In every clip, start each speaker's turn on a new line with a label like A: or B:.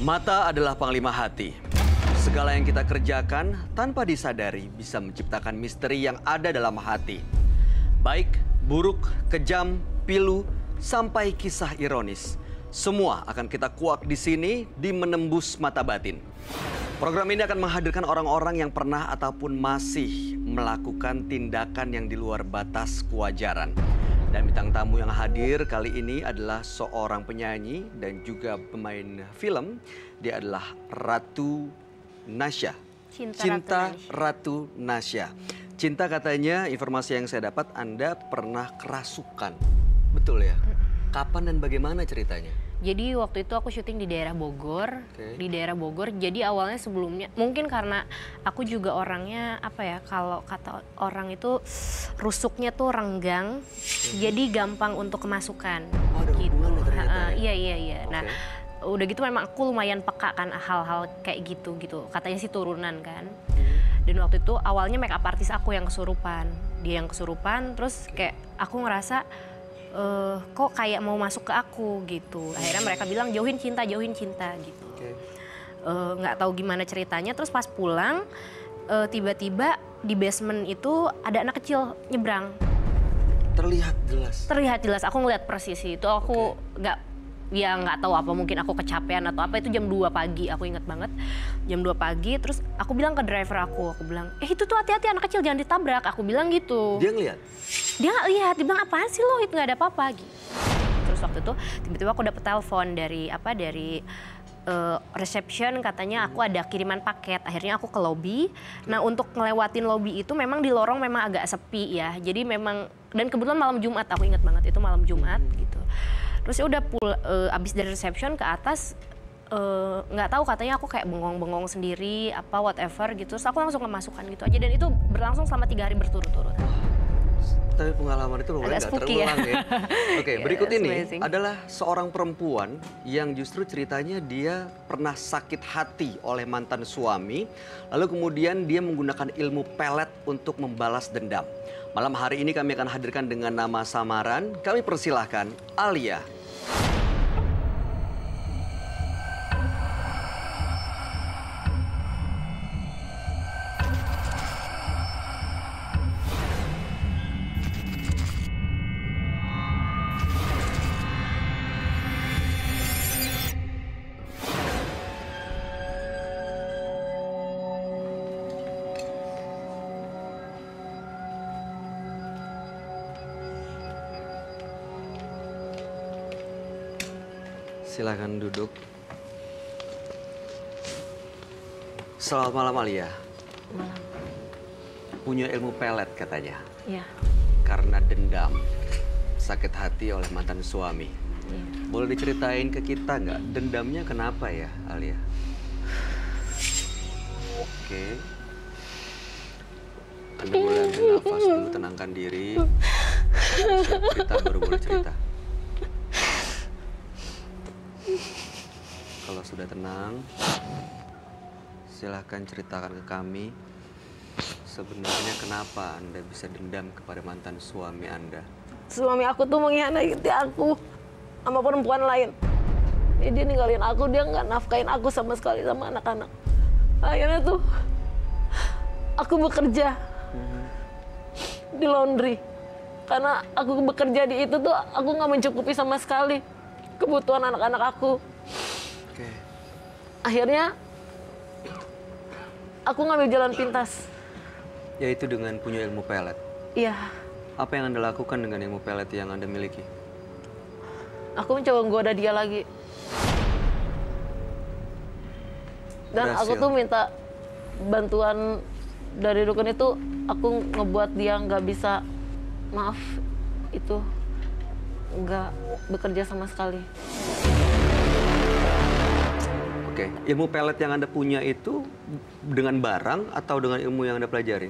A: Mata adalah panglima hati. Segala yang kita kerjakan tanpa disadari bisa menciptakan misteri yang ada dalam hati. Baik, buruk, kejam, pilu, sampai kisah ironis. Semua akan kita kuak di sini di Menembus Mata Batin. Program ini akan menghadirkan orang-orang yang pernah ataupun masih melakukan tindakan yang di luar batas kewajaran. Dan bintang tamu yang hadir kali ini adalah seorang penyanyi dan juga pemain film. Dia adalah Ratu Nasya. Cinta Ratu Nasya. Cinta, katanya informasi yang saya dapat Anda pernah kerasukan. Betul ya? Kapan dan bagaimana ceritanya?
B: Jadi waktu itu aku syuting di daerah Bogor, di daerah Bogor. Jadi awalnya sebelumnya, mungkin karena aku juga orangnya apa ya, kalau kata orang itu rusuknya tuh renggang, jadi gampang untuk kemasukan.
A: Oh, ada
B: gitu.
A: hubungan ternyata ya?
B: Iya. Nah, udah gitu memang aku lumayan peka kan hal-hal kayak gitu. Katanya sih turunan kan. Dan waktu itu awalnya make up artis aku yang kesurupan, dia yang kesurupan, terus kayak aku ngerasa kok kayak mau masuk ke aku gitu. Akhirnya mereka bilang jauhin cinta gitu. Nggak tahu gimana ceritanya. Terus pas pulang tiba-tiba di basement itu ada anak kecil nyebrang.
A: Terlihat jelas? Terlihat
B: jelas. Aku ngeliat persis itu. Aku nggak tahu apa, mungkin aku kecapean atau apa. Itu jam 2 pagi, aku inget banget. Jam 2 pagi, terus aku bilang ke driver aku bilang, itu tuh hati-hati anak kecil, jangan ditabrak. Aku bilang gitu.
A: Dia ngeliat?
B: Dia nggak lihat, dia bilang apaan sih lo, itu nggak ada apa-apa gitu. Terus waktu itu tiba-tiba aku dapet telepon dari reception, katanya aku ada kiriman paket. Akhirnya aku ke lobby. Nah, untuk ngelewatin lobby itu memang di lorong memang agak sepi ya. Jadi memang, dan kebetulan malam Jumat, aku ingat banget itu malam Jumat gitu. Terus ya udah abis dari reception ke atas, nggak tahu, katanya aku kayak bengong-bengong sendiri apa whatever gitu. Terus aku langsung kemasukan gitu aja, dan itu berlangsung selama 3 hari berturut-turut.
A: Tapi pengalaman itu lumayan nggak terulang ya. Oke, berikut ini
B: amazing.
A: Adalah seorang perempuan yang justru ceritanya dia pernah sakit hati oleh mantan suami. Lalu kemudian dia menggunakan ilmu pelet untuk membalas dendam. Malam hari ini kami akan hadirkan dengan nama samaran. Kami persilahkan Alia. Silakan duduk. Selamat malam, Alia.
B: Malam.
A: Punya ilmu pelet katanya.
B: Iya.
A: Karena dendam, sakit hati oleh mantan suami.
B: Iya.
A: Boleh diceritain ke kita nggak, dendamnya kenapa ya, Alia? Oke. Anda boleh ambil nafas dulu, tenangkan diri. Siap cerita, baru boleh cerita. Kalau sudah tenang, silahkan ceritakan ke kami sebenarnya kenapa Anda bisa dendam kepada mantan suami Anda.
C: Suami aku tuh mengkhianati aku sama perempuan lain. Jadi dia ninggalin aku, dia nggak nafkain aku sama sekali sama anak-anak. Akhirnya tuh aku bekerja di laundry. Karena aku bekerja di itu tuh aku nggak mencukupi sama sekali kebutuhan anak-anak aku. Akhirnya aku ngambil jalan pintas.
A: Yaitu dengan punya ilmu pelet?
C: Iya.
A: Apa yang Anda lakukan dengan ilmu pelet yang Anda miliki?
C: Aku mencoba menggoda dia lagi. Dan
A: Berhasil.
C: aku tuh minta bantuan dari dukun itu, aku ngebuat dia nggak bisa, maaf, itu nggak bekerja sama sekali.
A: Oke, ilmu pelet yang Anda punya itu dengan barang atau dengan ilmu yang Anda pelajari?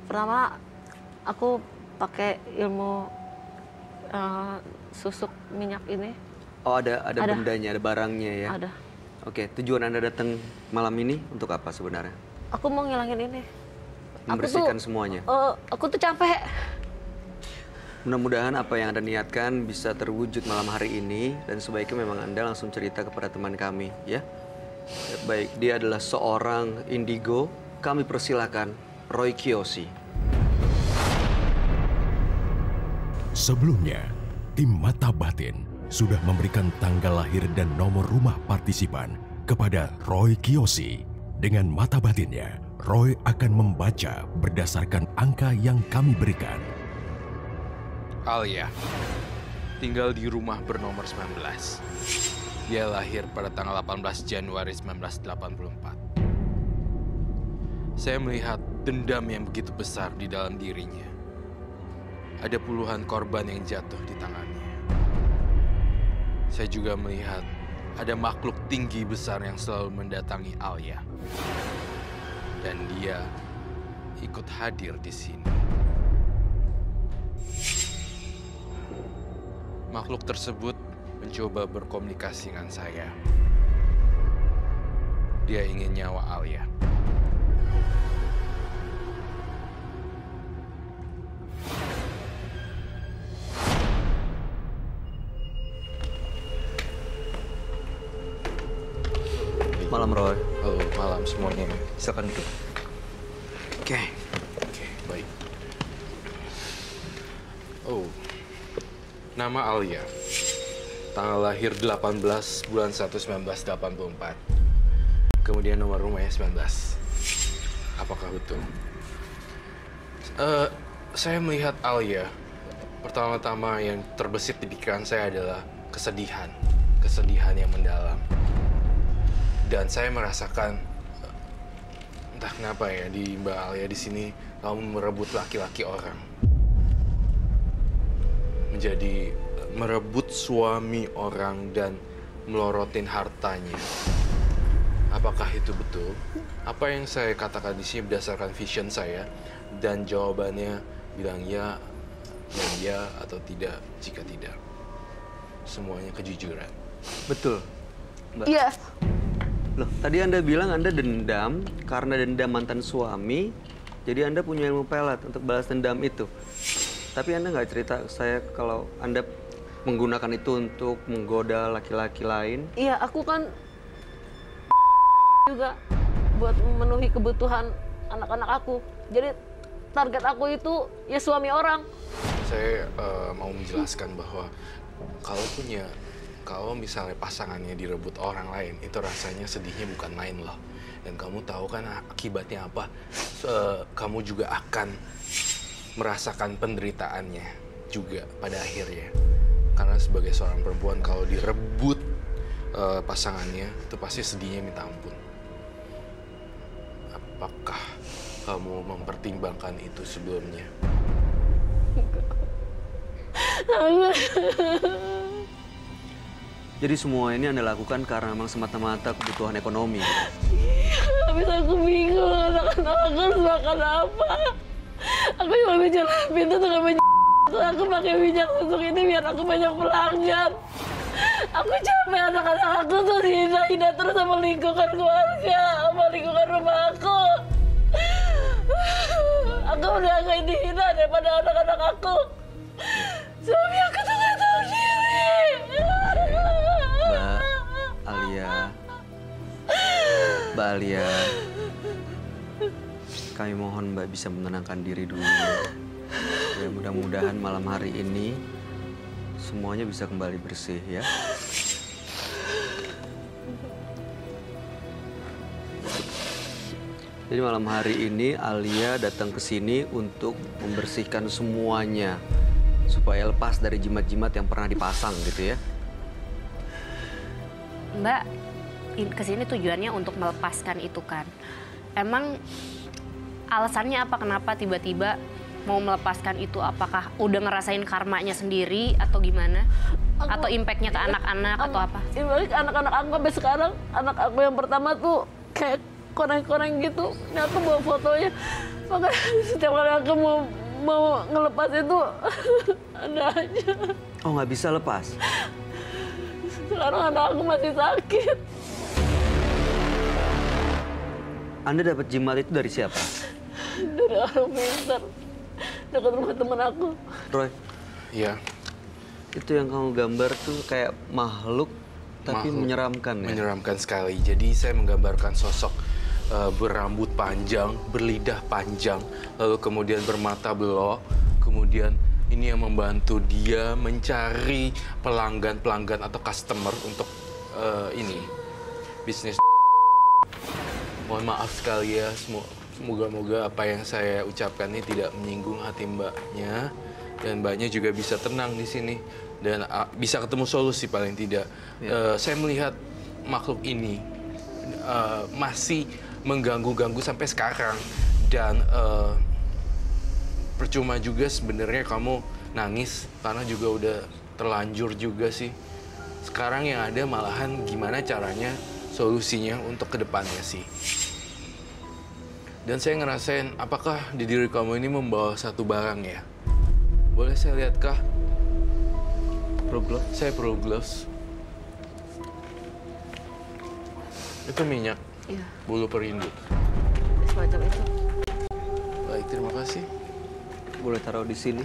C: Pertama, aku pakai ilmu susuk minyak ini.
A: Oh, ada bendanya, ada barangnya ya?
C: Ada.
A: Oke, tujuan Anda datang malam ini untuk apa sebenarnya?
C: Aku mau ngilangin ini.
A: Membersihkan semuanya?
C: Aku tuh capek.
A: Mudah-mudahan apa yang Anda niatkan bisa terwujud malam hari ini dan sebaiknya memang Anda langsung cerita kepada teman kami, ya. Baik, dia adalah seorang indigo. Kami persilakan Roy Kiyoshi.
D: Sebelumnya, tim Mata Batin sudah memberikan tanggal lahir dan nomor rumah partisipan kepada Roy Kiyoshi. Dengan mata batinnya, Roy akan membaca berdasarkan angka yang kami berikan.
E: Alia tinggal di rumah bernomor 19. Dia lahir pada tanggal 18 Januari 1984. Saya melihat dendam yang begitu besar di dalam dirinya. Ada puluhan korban yang jatuh di tangannya. Saya juga melihat ada makhluk tinggi besar yang selalu mendatangi Alia. Dan dia ikut hadir di sini. Makhluk tersebut mencoba berkomunikasi dengan saya. Dia ingin nyawa Alia.
A: Malam, Roy.
E: Halo, malam semuanya.
A: Silakan duduk. Oke.
E: Oke, baik. Oh, nama Alia. Tanggal lahir 18 bulan 1 1984. Kemudian nomor rumahnya 19. Apakah betul? Saya melihat Alia. Pertama-tama yang terbesit di pikiran saya adalah kesedihan. Kesedihan yang mendalam. Dan saya merasakan, entah kenapa ya, di Mbak Alia di sini kamu merebut laki-laki orang. Menjadi merebut suami orang dan melorotin hartanya. Apakah itu betul? Apa yang saya katakan di sini berdasarkan vision saya, dan jawabannya bilang ya, dan ya atau tidak jika tidak. Semuanya kejujuran.
A: Betul, Mbak.
C: Iya.
A: Loh, tadi Anda bilang Anda dendam karena dendam mantan suami, jadi Anda punya ilmu pelet untuk balas dendam itu. Tapi Anda nggak cerita ke saya kalau Anda menggunakan itu untuk menggoda laki-laki lain.
C: Iya, aku kan juga buat memenuhi kebutuhan anak-anak aku. Jadi target aku itu ya suami orang.
E: Saya mau menjelaskan bahwa kalau misalnya pasangannya direbut orang lain, itu rasanya sedihnya bukan main loh. Dan kamu tahu kan akibatnya apa? Kamu juga akan merasakan penderitaannya juga pada akhirnya. Karena sebagai seorang perempuan, kalau direbut pasangannya, itu pasti sedihnya minta ampun. Apakah kamu mempertimbangkan itu sebelumnya?
A: Jadi semua ini Anda lakukan karena memang semata-mata kebutuhan ekonomi.
C: Habis aku bingung, anak-anak aku harus makan apa. Aku cuma bicara pintu dengan aku pakai minyak susuk ini biar aku banyak pelanggan. Aku capek anak-anak aku tuh dihina-hina terus sama lingkungan keluarga, sama lingkungan rumah aku. Aku udah gak dihina daripada anak-anak aku. Suami aku tuh gak tahu diri.
A: Mbak Alia, kami mohon Mbak bisa menenangkan diri dulu. Ya, mudah-mudahan malam hari ini semuanya bisa kembali bersih ya. Jadi malam hari ini Alia datang ke sini untuk membersihkan semuanya supaya lepas dari jimat-jimat yang pernah dipasang gitu ya.
B: Mbak, kesini tujuannya untuk melepaskan itu kan. Emang alasannya apa, kenapa tiba-tiba mau melepaskan itu? Apakah udah ngerasain karmanya sendiri atau gimana? Atau impactnya ke anak-anak atau apa?
C: Balik anak-anak aku sampai sekarang, anak aku yang pertama tuh kayak koreng-koreng gitu. Ini aku bawa fotonya. Makanya setiap kali aku mau ngelepas itu ada aja.
A: Oh, nggak bisa lepas?
C: Sekarang anak aku masih sakit.
A: Anda dapat jimat itu dari siapa?
C: Dari orang pintar. Dekat rumah temen aku.
A: Roy,
E: Iya.
A: Itu yang kamu gambar tuh kayak makhluk tapi menyeramkan ya?
E: Menyeramkan sekali. Jadi saya menggambarkan sosok berambut panjang, berlidah panjang, lalu kemudian bermata belok, kemudian ini yang membantu dia mencari pelanggan-pelanggan atau customer untuk ini bisnis. Mohon maaf sekali ya, semoga-moga apa yang saya ucapkan ini tidak menyinggung hati mbaknya, dan mbaknya juga bisa tenang di sini dan bisa ketemu solusi paling tidak. Saya melihat makhluk ini masih mengganggu-ganggu sampai sekarang, dan percuma juga sebenarnya kamu nangis karena juga udah terlanjur juga sih. Sekarang yang ada malahan gimana caranya solusinya untuk kedepannya sih. Dan saya ngerasain apakah di diri kamu ini membawa satu barang ya? Boleh saya lihat kah? Pro glove? Saya pro gloves. Itu minyak.
C: Iya,
E: Bulu perindu.
C: semacam itu.
E: Baik, terima kasih.
A: Boleh taruh di sini.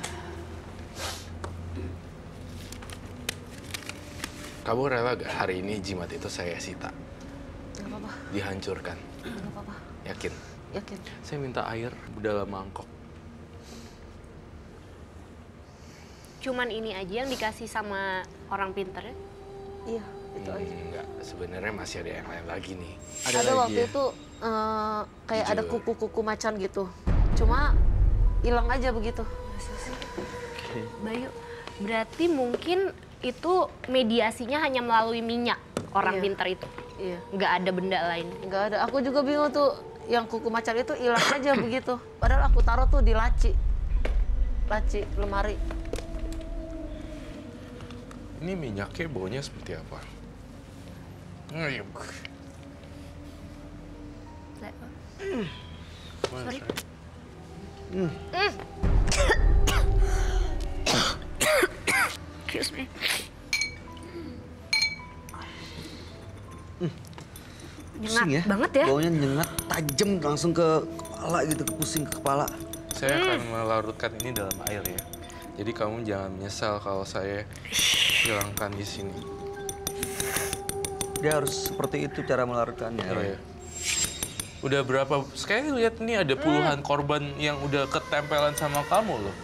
E: Kamu rela gak hari ini jimat itu saya sita?
C: Gak apa-apa,
E: Dihancurkan?
C: gak apa-apa.
E: Yakin?
C: Yakin.
E: Saya minta air dalam mangkok.
B: Cuman ini aja yang dikasih sama orang pinter ya?
C: Iya, itu aja.
E: Enggak, sebenarnya masih ada yang lain lagi nih.
C: Ada
A: lagi
C: waktu
A: ya?
C: itu kayak ada
E: Jujur.
C: kuku-kuku macan gitu. Cuma hilang aja begitu.
B: Bayu, berarti mungkin itu mediasinya hanya melalui minyak orang
C: Iya.
B: pinter itu?
C: Iya.
B: Nggak ada benda lain?
C: Nggak ada. Aku juga bingung tuh, yang kuku macan itu hilang aja begitu. Padahal aku taruh tuh di laci lemari.
E: Ini minyaknya baunya seperti apa? Ayo.
B: Sorry. Excuse me. Nyengat
A: Pusing ya?
B: banget ya?
A: Baunya nyengat, tajam langsung ke kepala gitu, pusing ke kepala.
E: Saya akan melarutkan ini dalam air ya. Jadi kamu jangan menyesal kalau saya hilangkan di sini.
A: Dia harus seperti itu cara melarutkannya, Roy.
E: Iya. Udah berapa? Sekali lihat nih ada puluhan korban yang udah ketempelan sama kamu loh.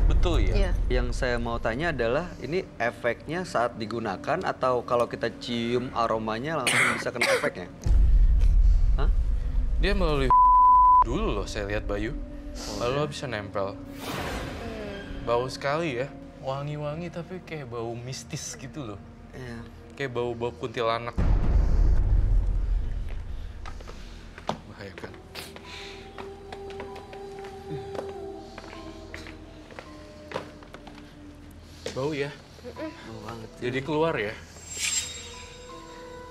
E: Betul ya?
C: Iya.
A: Yang saya mau tanya adalah, ini efeknya saat digunakan atau kalau kita cium aromanya langsung bisa kena efeknya? Hah?
E: Dia melalui dulu loh saya lihat Bayu. Lalu bisa nempel. Bau sekali ya. Wangi-wangi tapi kayak bau mistis gitu loh.
A: Iya.
E: Kayak bau-bau kuntilanak. Bahaya kan? Bau ya?
A: Bau banget.
E: Jadi keluar ya?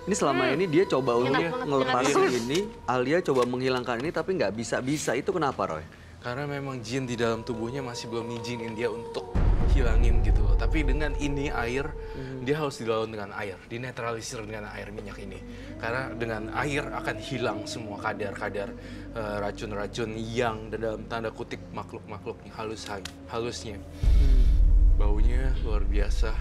A: Ini selama ini dia coba untuk
B: Nyengat banget,
A: ngelepasin
B: nyengat.
A: ini, Alia coba menghilangkan ini tapi nggak bisa-bisa. Itu kenapa, Roy?
E: Karena memang jin di dalam tubuhnya masih belum ngizinin dia untuk hilangin gitu loh. Tapi dengan ini air, dia harus dilawan dengan air, dinetralisir dengan air minyak ini. Karena dengan air akan hilang semua kadar-kadar racun-racun yang dalam tanda kutip makhluk-makhluk halusnya. Baunya luar biasa.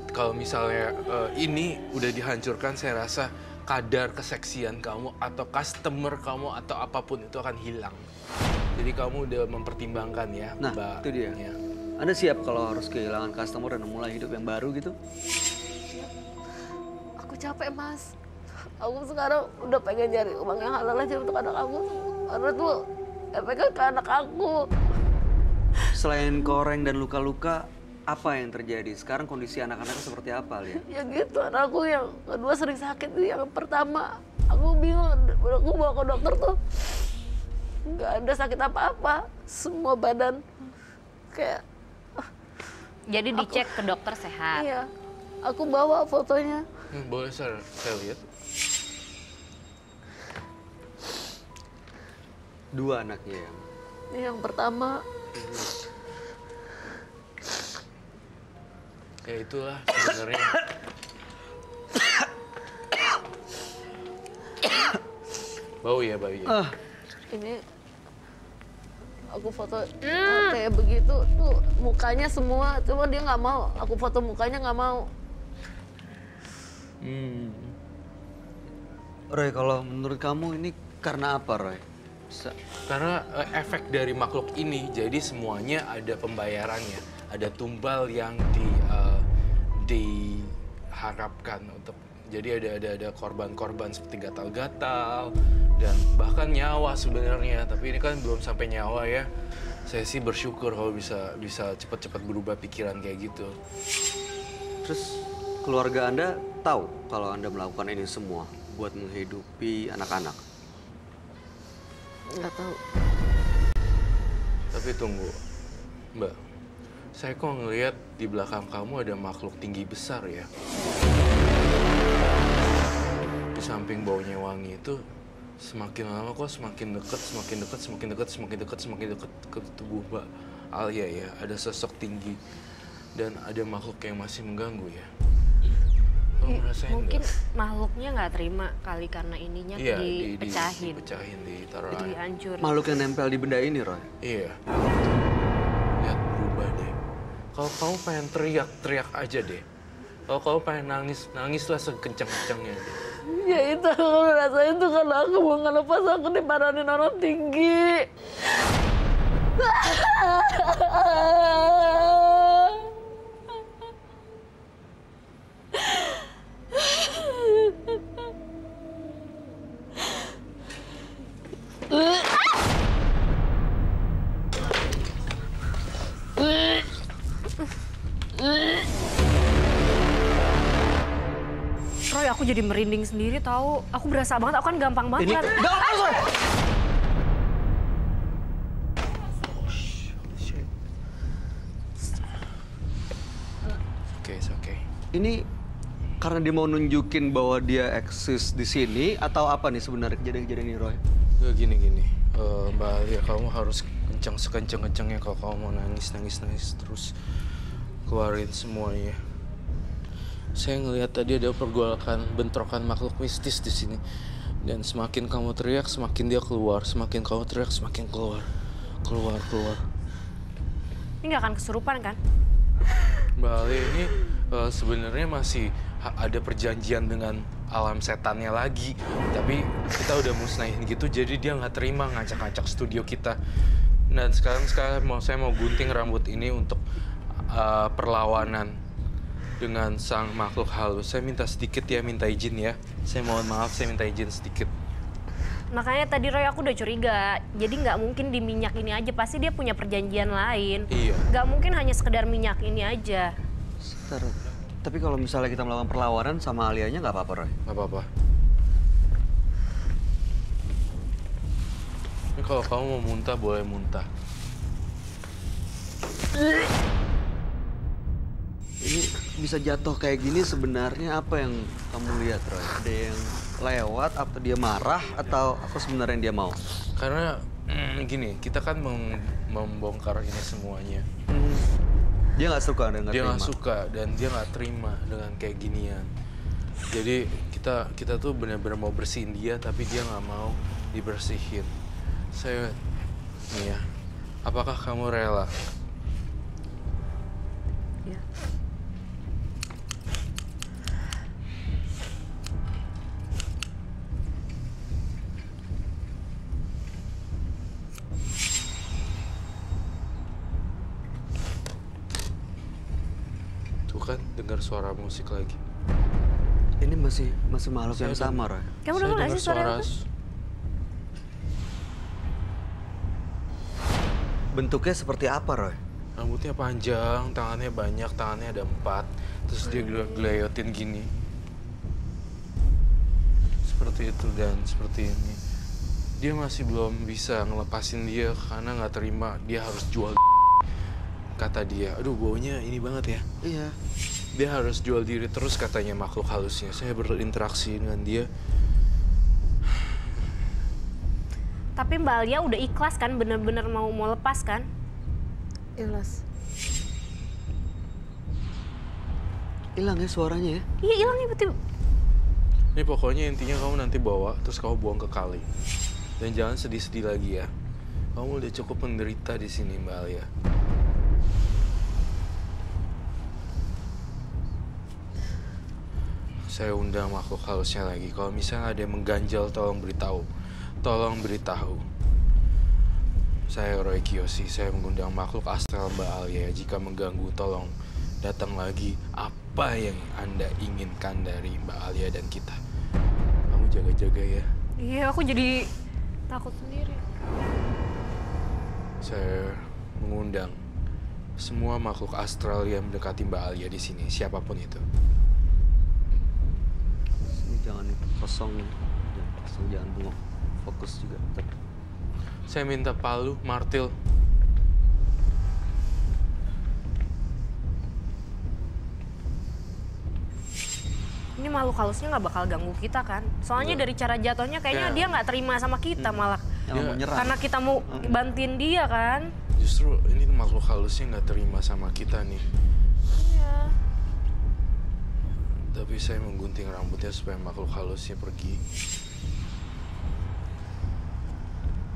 E: Kalau misalnya ini udah dihancurkan, saya rasa kadar keseksian kamu atau customer kamu atau apapun itu akan hilang. Jadi kamu udah mempertimbangkan ya,
A: Nah,
E: Mbak.
A: itu dia.
E: Ya.
A: Anda siap kalau harus kehilangan customer dan mulai hidup yang baru gitu?
C: Aku capek, Mas. Aku sekarang udah pengen nyari uang yang halal aja untuk anak aku. Karena tuh efeknya ke anak aku.
A: Selain koreng dan luka-luka, apa yang terjadi? Sekarang kondisi anak-anaknya seperti apa, Lia?
C: Ya gitu, anakku yang kedua sering sakit. Yang pertama, aku bingung. Aku bawa ke dokter tuh, nggak ada sakit apa-apa. Semua badan kayak,
B: Jadi dicek ke dokter sehat.
C: iya. Aku bawa fotonya.
E: Boleh saya lihat?
A: Dua anaknya ya?
C: Yang pertama,
E: Ya itulah sebenarnya. Bau ya, Bayu ya?
C: ini aku foto kayak begitu tuh mukanya semua, cuma dia nggak mau. Aku foto mukanya nggak mau.
A: Roy, kalau menurut kamu ini karena apa, Roy?
E: Karena efek dari makhluk ini, jadi semuanya ada pembayarannya, ada tumbal yang diharapkan untuk. Jadi ada korban-korban seperti gatal-gatal dan bahkan nyawa sebenarnya. Tapi ini kan belum sampai nyawa ya. Saya sih bersyukur kalau bisa cepat-cepat berubah pikiran kayak gitu.
A: Terus keluarga Anda tahu kalau Anda melakukan ini semua buat menghidupi anak-anak?
C: Nggak tahu.
E: Tapi tunggu, Mbak. Saya kok ngelihat di belakang kamu ada makhluk tinggi besar ya. Di samping baunya wangi itu semakin lama kok semakin dekat ke tubuh Mbak Alia ya. Ada sosok tinggi dan ada makhluk yang masih mengganggu ya.
B: Mungkin makhluknya nggak terima kali karena ininya dipecahin.
E: Ditaruh
B: Jadi hancur.
A: Makhluk yang nempel di benda ini, Roy?
E: Iya. Lihat berubah deh. Kalau kamu pengen teriak aja deh. Kalau kamu pengen nangislah sekencang-kencangnya deh.
C: Ya itu aku rasain tuh kalau aku mau ngelepas aku diparanin orang tinggi.
B: Roy, aku jadi merinding sendiri tahu. Aku berasa banget, aku kan gampang banget.
A: Ini enggak apa, Roy.
E: Oke.
A: Ini karena dia mau nunjukin bahwa dia eksis di sini atau apa nih sebenarnya kejadian-kejadian ini, Roy?
E: Nggak gini. Mbak Alia, kamu harus sekencang-kencangnya kalau kamu mau nangis terus keluarin semuanya. Saya ngelihat tadi ada pergolakan, bentrokan makhluk mistis di sini. Dan semakin kamu teriak, semakin dia keluar. Semakin kamu teriak, semakin keluar. Keluar.
B: Ini nggak akan kesurupan kan?
E: Mbak Alia ini sebenarnya masih ada perjanjian dengan alam setannya lagi. Tapi kita udah musnahin gitu, jadi dia nggak terima ngacak-ngacak studio kita. Dan sekarang saya mau gunting rambut ini untuk perlawanan dengan sang makhluk halus. Saya minta sedikit ya, minta izin ya. Saya mohon maaf, saya minta izin sedikit.
B: Makanya tadi Roy aku udah curiga. Jadi nggak mungkin di minyak ini aja, pasti dia punya perjanjian lain.
E: Iya.
B: Nggak mungkin hanya sekedar minyak ini aja.
A: Sebentar. Tapi kalau misalnya kita melakukan perlawanan sama Alianya nggak apa-apa, Roy?
E: Nggak apa-apa. Ini kalau kamu mau muntah, boleh muntah.
A: Ini bisa jatuh kayak gini sebenarnya apa yang kamu lihat, Roy? Ada yang lewat, atau dia marah, atau apa sebenarnya yang dia mau?
E: Karena gini, kita kan membongkar ini semuanya.
A: Dia nggak suka dan nggak
E: Dia
A: terima.
E: nggak suka dan dia nggak terima dengan kayak ginian. Jadi kita tuh benar-benar mau bersihin dia, tapi dia nggak mau dibersihin. Saya, nih ya, apakah kamu rela?
B: Ya.
E: Tuh kan, dengar suara musik lagi.
A: Ini masih makhluk yang sama, Roy.
B: Kamu
E: Saya
B: dengar nggak sih suara itu?
A: Bentuknya seperti apa, Roy?
E: Rambutnya panjang, tangannya banyak, tangannya ada 4. Terus dia geleyotin gini. Seperti itu dan seperti ini. Dia masih belum bisa ngelepasin dia karena nggak terima, dia harus jual. Kata dia, aduh baunya ini banget ya.
A: Iya.
E: Dia harus jual diri terus katanya makhluk halusnya. Saya berinteraksi dengan dia.
B: Tapi Mbak Alia udah ikhlas kan, bener-bener mau lepas kan?
C: Ikhlas.
A: Hilang ya suaranya ya?
B: Iya hilang nih betul.
E: Ini pokoknya intinya kamu nanti bawa, terus kamu buang ke kali. Dan jangan sedih-sedih lagi ya. Kamu udah cukup menderita di sini, Mbak Alia. Saya undang makhluk halusnya lagi. Kalau misalnya ada yang mengganjal, tolong beritahu. Tolong beritahu. Saya Roy Kiyoshi. Saya mengundang makhluk astral Mbak Alia. Jika mengganggu, tolong datang lagi. Apa yang Anda inginkan dari Mbak Alia dan kita? Kamu jaga-jaga ya.
B: Iya, aku jadi takut sendiri.
E: Saya mengundang semua makhluk astral yang mendekati Mbak Alia di sini, siapapun itu.
A: Sini jangan kosong, jangan bengok, fokus juga.
E: Saya minta palu, martil.
B: Ini makhluk halusnya nggak bakal ganggu kita kan? Soalnya dari cara jatuhnya kayaknya
E: Ya.
B: dia nggak terima sama kita malah.
A: Yang mau nyerang.
B: Karena kita mau bantuin dia kan?
E: Justru ini makhluk halusnya nggak terima sama kita nih.
B: Iya.
E: Tapi saya menggunting rambutnya supaya makhluk halusnya pergi.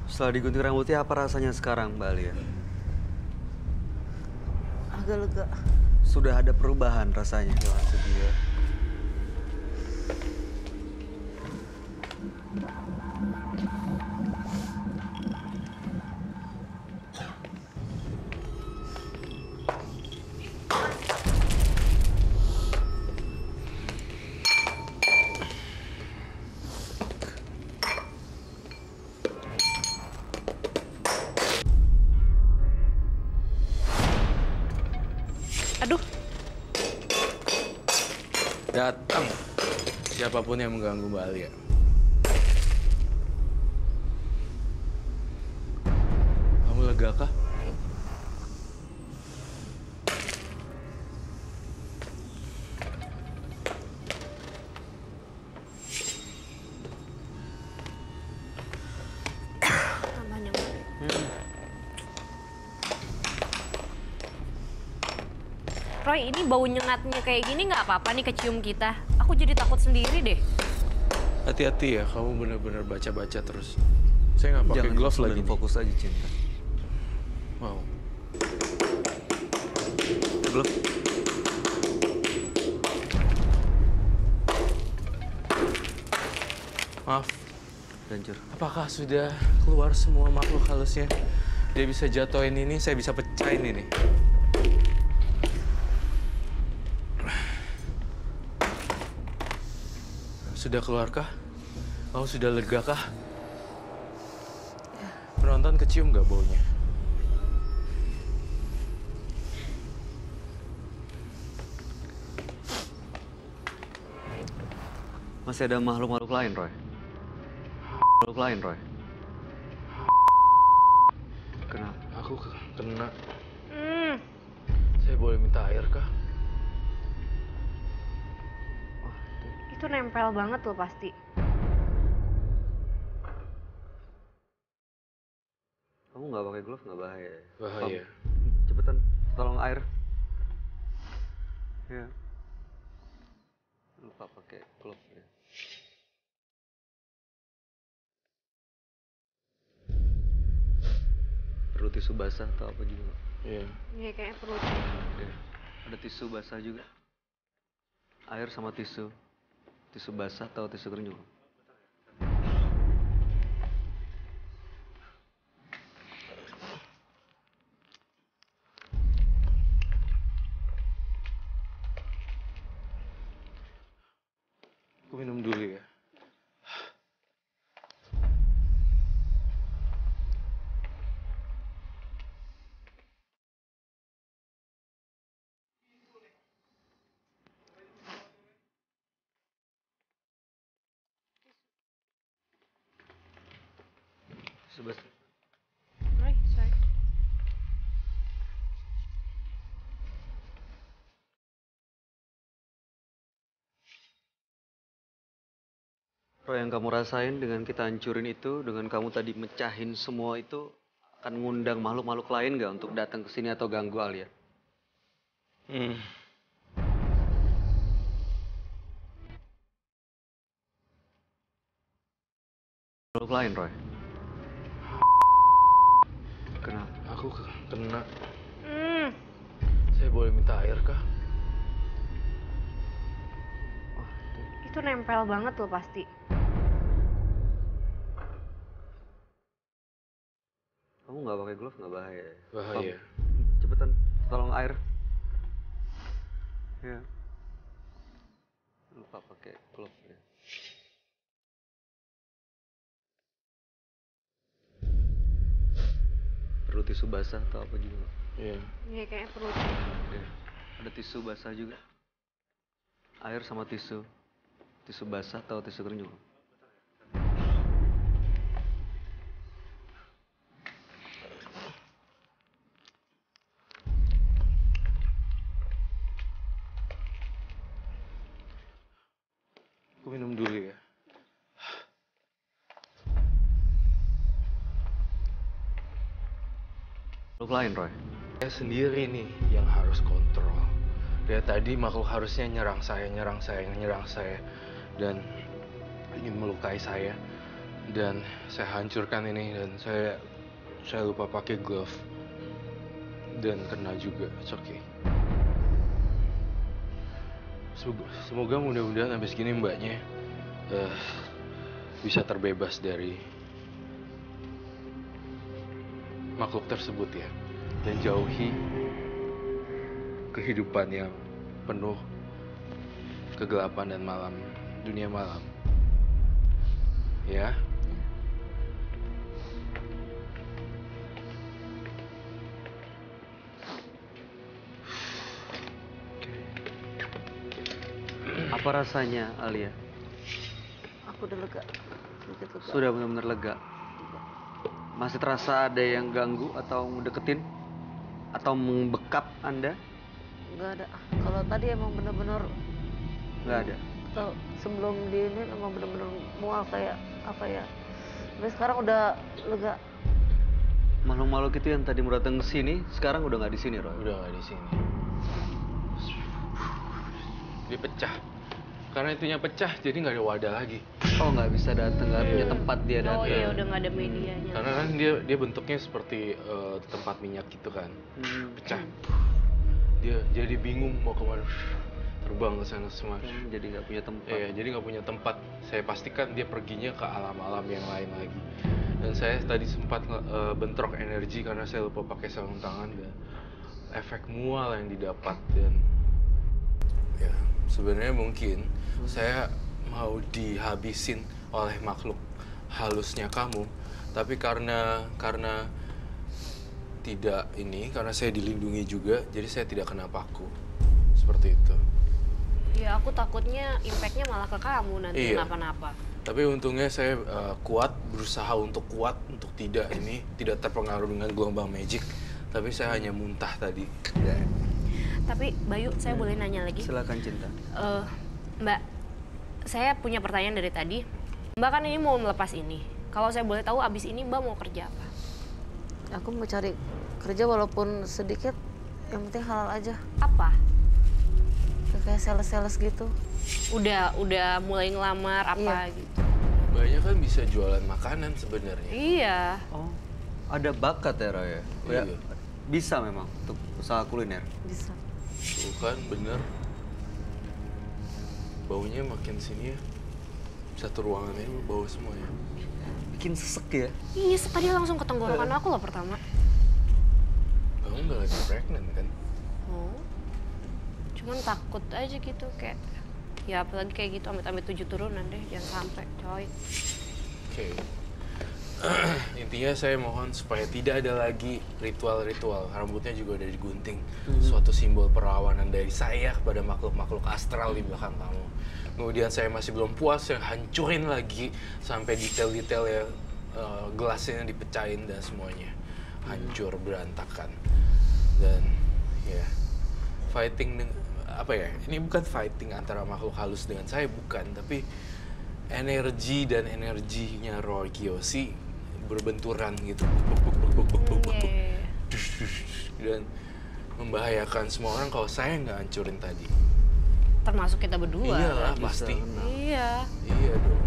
A: Setelah digunting rambutnya, apa rasanya sekarang, Mbak Alia?
C: Agak lega.
A: Sudah ada perubahan rasanya?
E: Jangan sedih ya.
B: Aduh,
E: Datang siapapun yang mengganggu Mbak Alia. Kamu lega kah?
B: tambahnya Mbak. Roy, ini bau nyengatnya kayak gini nggak apa-apa nih kecium kita. Aku jadi takut sendiri deh.
E: Hati-hati ya, kamu benar-benar baca-baca terus. Saya nggak pakai
A: Jangan
E: glove
A: kosong
E: lagi.
A: dan fokus aja, Cinta.
E: Mau.
A: Glove.
E: Maaf,
A: Hancur.
E: apakah sudah keluar semua makhluk halusnya? Dia bisa jatuhin ini, saya bisa pecahin ini. Sudah keluarkah? Kamu sudah legakah? Penonton kecium nggak baunya?
A: Masih ada makhluk-makhluk lain, Roy. Makhluk lain, Roy. Kenapa?
E: Aku kena.
B: Hmm,
E: Saya boleh minta air kah?
B: itu nempel banget loh pasti.
A: Kamu nggak pakai glove nggak bahaya? Ya?
E: Bahaya.
A: Cepetan, tolong air. Ya. Lupa pakai glove ya. Perlu tisu basah atau apa juga?
E: Iya.
B: Iya kayaknya perlu.
A: Ya. Ada tisu basah juga. Air sama tisu. Tisu basah atau tisu kering juga.
E: Aku minum dulu ya.
A: Tisu basah.
B: Roy, sorry.
A: Roy, yang kamu rasain dengan kita hancurin itu, dengan kamu tadi mecahin semua itu, akan ngundang makhluk-makhluk lain nggak untuk datang ke sini atau ganggu Alia? Makhluk lain, Roy.
E: Aku kena.
B: Hmm.
E: Saya boleh minta air kah?
B: Itu nempel banget loh pasti.
A: Kamu nggak pakai glove nggak bahaya?
E: Bahaya.
A: Cepetan, tolong air. Ya. Lupa pakai glove ya. Perlu tisu basah atau apa juga?
E: Iya.
B: Iya kayaknya perlu.
A: Ya. Ada tisu basah juga. Air sama tisu. Tisu basah atau tisu kering juga.
E: Aku minum dulu ya.
A: Makhluk lain, Roy.
E: Saya sendiri nih yang harus kontrol. Dari tadi makhluk harusnya nyerang saya, dan ingin melukai saya. Dan saya hancurkan ini dan saya lupa pakai glove dan kena juga. It's okay. Semoga mudah-mudahan habis gini mbaknya bisa terbebas dari makhluk tersebut ya, dan jauhi kehidupan yang penuh kegelapan dan malam, dunia malam. Ya.
A: Apa rasanya, Alia?
C: Aku udah lega. Sedikit lega.
A: Sudah benar-benar lega. Masih terasa ada yang ganggu atau mendeketin? Atau membekap Anda?
C: Nggak ada. Kalau tadi emang bener-bener
A: Nggak ada.
C: atau sebelum di ini emang bener-bener mual kayak apa ya. Tapi sekarang udah lega.
A: Makhluk-makhluk itu yang tadi mau datang ke sini, sekarang udah nggak di sini, Roy.
E: Udah nggak di sini. Dia pecah. Karena itunya pecah, jadi nggak ada wadah lagi.
A: Oh, nggak bisa datang, nggak punya tempat dia datang.
B: Oh iya, udah nggak ada medianya.
E: Karena kan dia bentuknya seperti tempat minyak gitu kan. Pecah. Dia jadi bingung mau kemana. Terbang ke sana semua.
A: Jadi nggak punya tempat.
E: Iya, jadi nggak punya tempat. Saya pastikan dia perginya ke alam-alam yang lain lagi. Dan saya tadi sempat bentrok energi karena saya lupa pakai sarung tangan dan efek mual yang didapat. Dan ya sebenarnya mungkin saya mau dihabisin oleh makhluk halusnya kamu, tapi karena tidak ini, karena saya dilindungi juga, jadi saya tidak kena paku. Seperti itu.
B: Ya aku takutnya impactnya malah ke kamu nanti
E: Iya.
B: kenapa-napa.
E: Tapi untungnya saya kuat, berusaha untuk kuat, untuk tidak terpengaruh dengan gelombang magic. Tapi saya hanya muntah tadi. Ya.
B: Tapi Bayu, saya boleh nanya lagi?
A: Silakan, Cinta.
B: Mbak, saya punya pertanyaan dari tadi. Mbak kan ini mau melepas ini. Kalau saya boleh tahu abis ini Mbak mau kerja apa?
C: Aku mau cari kerja walaupun sedikit, yang penting halal aja.
B: Apa?
C: Kayak sales-sales gitu.
B: Udah mulai ngelamar apa
C: Iya.
B: gitu?
E: Banyak kan bisa jualan makanan sebenarnya.
B: Iya.
A: Oh, ada bakat ya, Roy? Ya?
E: Iya.
A: Bisa memang untuk usaha kuliner.
C: Bisa.
E: Tuh kan, bener. Baunya makin sini ya. Satu ruangan ini bau semua ya.
A: Bikin sesek ya.
B: Iya, tadi langsung ke tenggorokan aku loh pertama.
E: Kamu nggak lagi pregnant kan?
B: Oh. Cuman takut aja gitu kayak ya apalagi kayak gitu amit-amit 7 turunan deh, jangan sampai coy.
E: Oke. Intinya saya mohon supaya tidak ada lagi ritual-ritual. Rambutnya juga udah digunting. Suatu simbol perlawanan dari saya kepada makhluk-makhluk astral di belakang kamu. Kemudian saya masih belum puas, saya hancurin lagi sampai detail-detail ya, gelasnya dipecahin dan semuanya hancur berantakan. Dan ya fighting apa ya? Ini bukan fighting antara makhluk halus dengan saya, bukan, tapi energi dan energinya Roy Kiyoshi berbenturan gitu. Dan membahayakan semua orang kalau saya nggak hancurin tadi.
B: Termasuk kita berdua.
E: Iya lah,
A: Bisa,
E: pasti.
A: benar.
B: Iya.
E: Iya dong.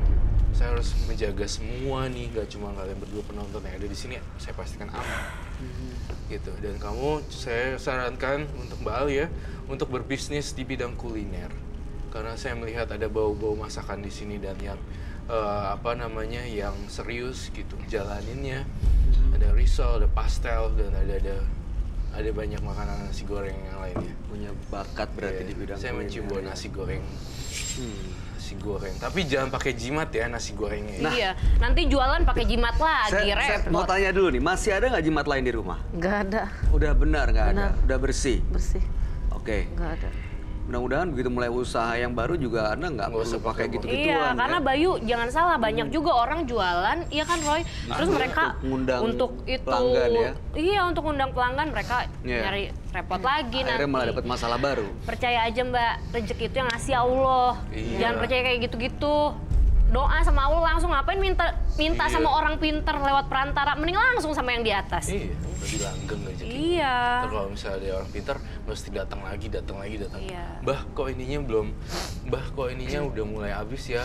E: Saya harus menjaga semua nih, gak cuma kalian berdua penonton yang ada di sini. Saya pastikan aman. Gitu. Dan kamu, saya sarankan untuk Mbak Alia untuk berbisnis di bidang kuliner. Karena saya melihat ada bau-bau masakan di sini dan yang yang serius gitu jalaninnya. Ada risol, ada pastel, dan ada banyak makanan nasi goreng yang lainnya.
A: Punya bakat berarti di bidang
E: saya
A: kuliner.
E: mencium bau nasi goreng. Nasi goreng. Tapi jangan pakai jimat ya nasi gorengnya.
A: Nah.
B: Iya, nanti jualan pakai jimat lagi,
A: Saya mau
B: repot.
A: tanya dulu nih, masih ada nggak jimat lain di rumah?
C: Nggak ada,
A: Udah benar nggak ada?
C: Benar.
A: Udah bersih?
C: bersih.
A: Oke.
C: Nggak ada.
A: Mudah-mudahan begitu mulai usaha yang baru juga Anda nggak
E: Nggak
A: perlu
E: usah
A: pakai
E: pakai
A: gitu-gituan.
B: Iya, karena
A: ya.
B: Bayu jangan salah banyak juga orang jualan, iya kan Roy. Terus mereka
A: untuk ngundang
B: untuk itu,
A: pelanggan ya?
B: iya untuk undang pelanggan mereka
A: Iya.
B: nyari repot lagi
A: Akhirnya
B: nanti.
A: malah dapat masalah baru.
B: Percaya aja Mbak, rezeki itu yang ngasih Allah.
E: Iya.
B: Jangan percaya kayak gitu-gitu. Doa sama Allah langsung, ngapain minta
E: Iya.
B: sama orang pinter lewat perantara, mending langsung sama yang di atas.
E: Iya, lebih langgeng rezeki.
B: Iya.
E: Ntar kalau misalnya ada orang pintar, mesti datang lagi.
B: Iya.
E: Mbah, kok ininya udah mulai habis ya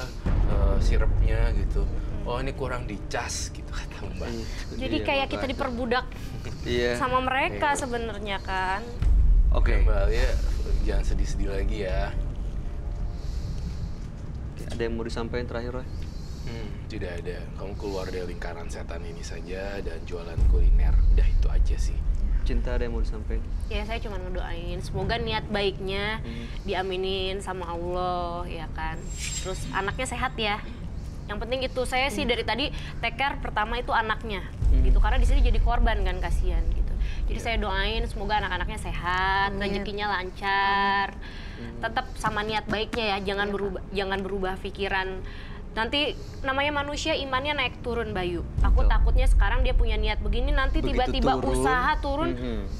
E: sirupnya gitu. Oh, ini kurang dicas gitu kata Mbah.
B: Jadi
A: Iya,
B: kayak kita
A: makanya.
B: diperbudak
A: Iya.
B: sama mereka
E: Iya.
B: sebenarnya kan.
A: Oke.
E: Mbak Alia, jangan sedih-sedih lagi ya.
A: Ada yang mau disampaikan terakhir, Roy?
E: Tidak ada. Kamu keluar dari lingkaran setan ini saja dan jualan kuliner. Udah itu aja sih.
A: Cinta ada yang mau disampaikan?
B: Ya saya cuma ngedoain, semoga niat baiknya diaminin sama Allah, ya kan. Terus anaknya sehat ya. Yang penting itu, saya sih dari tadi take care pertama itu anaknya, gitu. Karena di sini jadi korban kan, kasihan gitu. Jadi saya doain semoga anak-anaknya sehat, rezekinya lancar, tetap sama niat baiknya ya, jangan berubah pikiran. Nanti namanya manusia imannya naik turun Bayu. Aku
A: Betul.
B: takutnya sekarang dia punya niat begini, nanti
A: Begitu
B: tiba-tiba
A: turun,
B: usaha turun,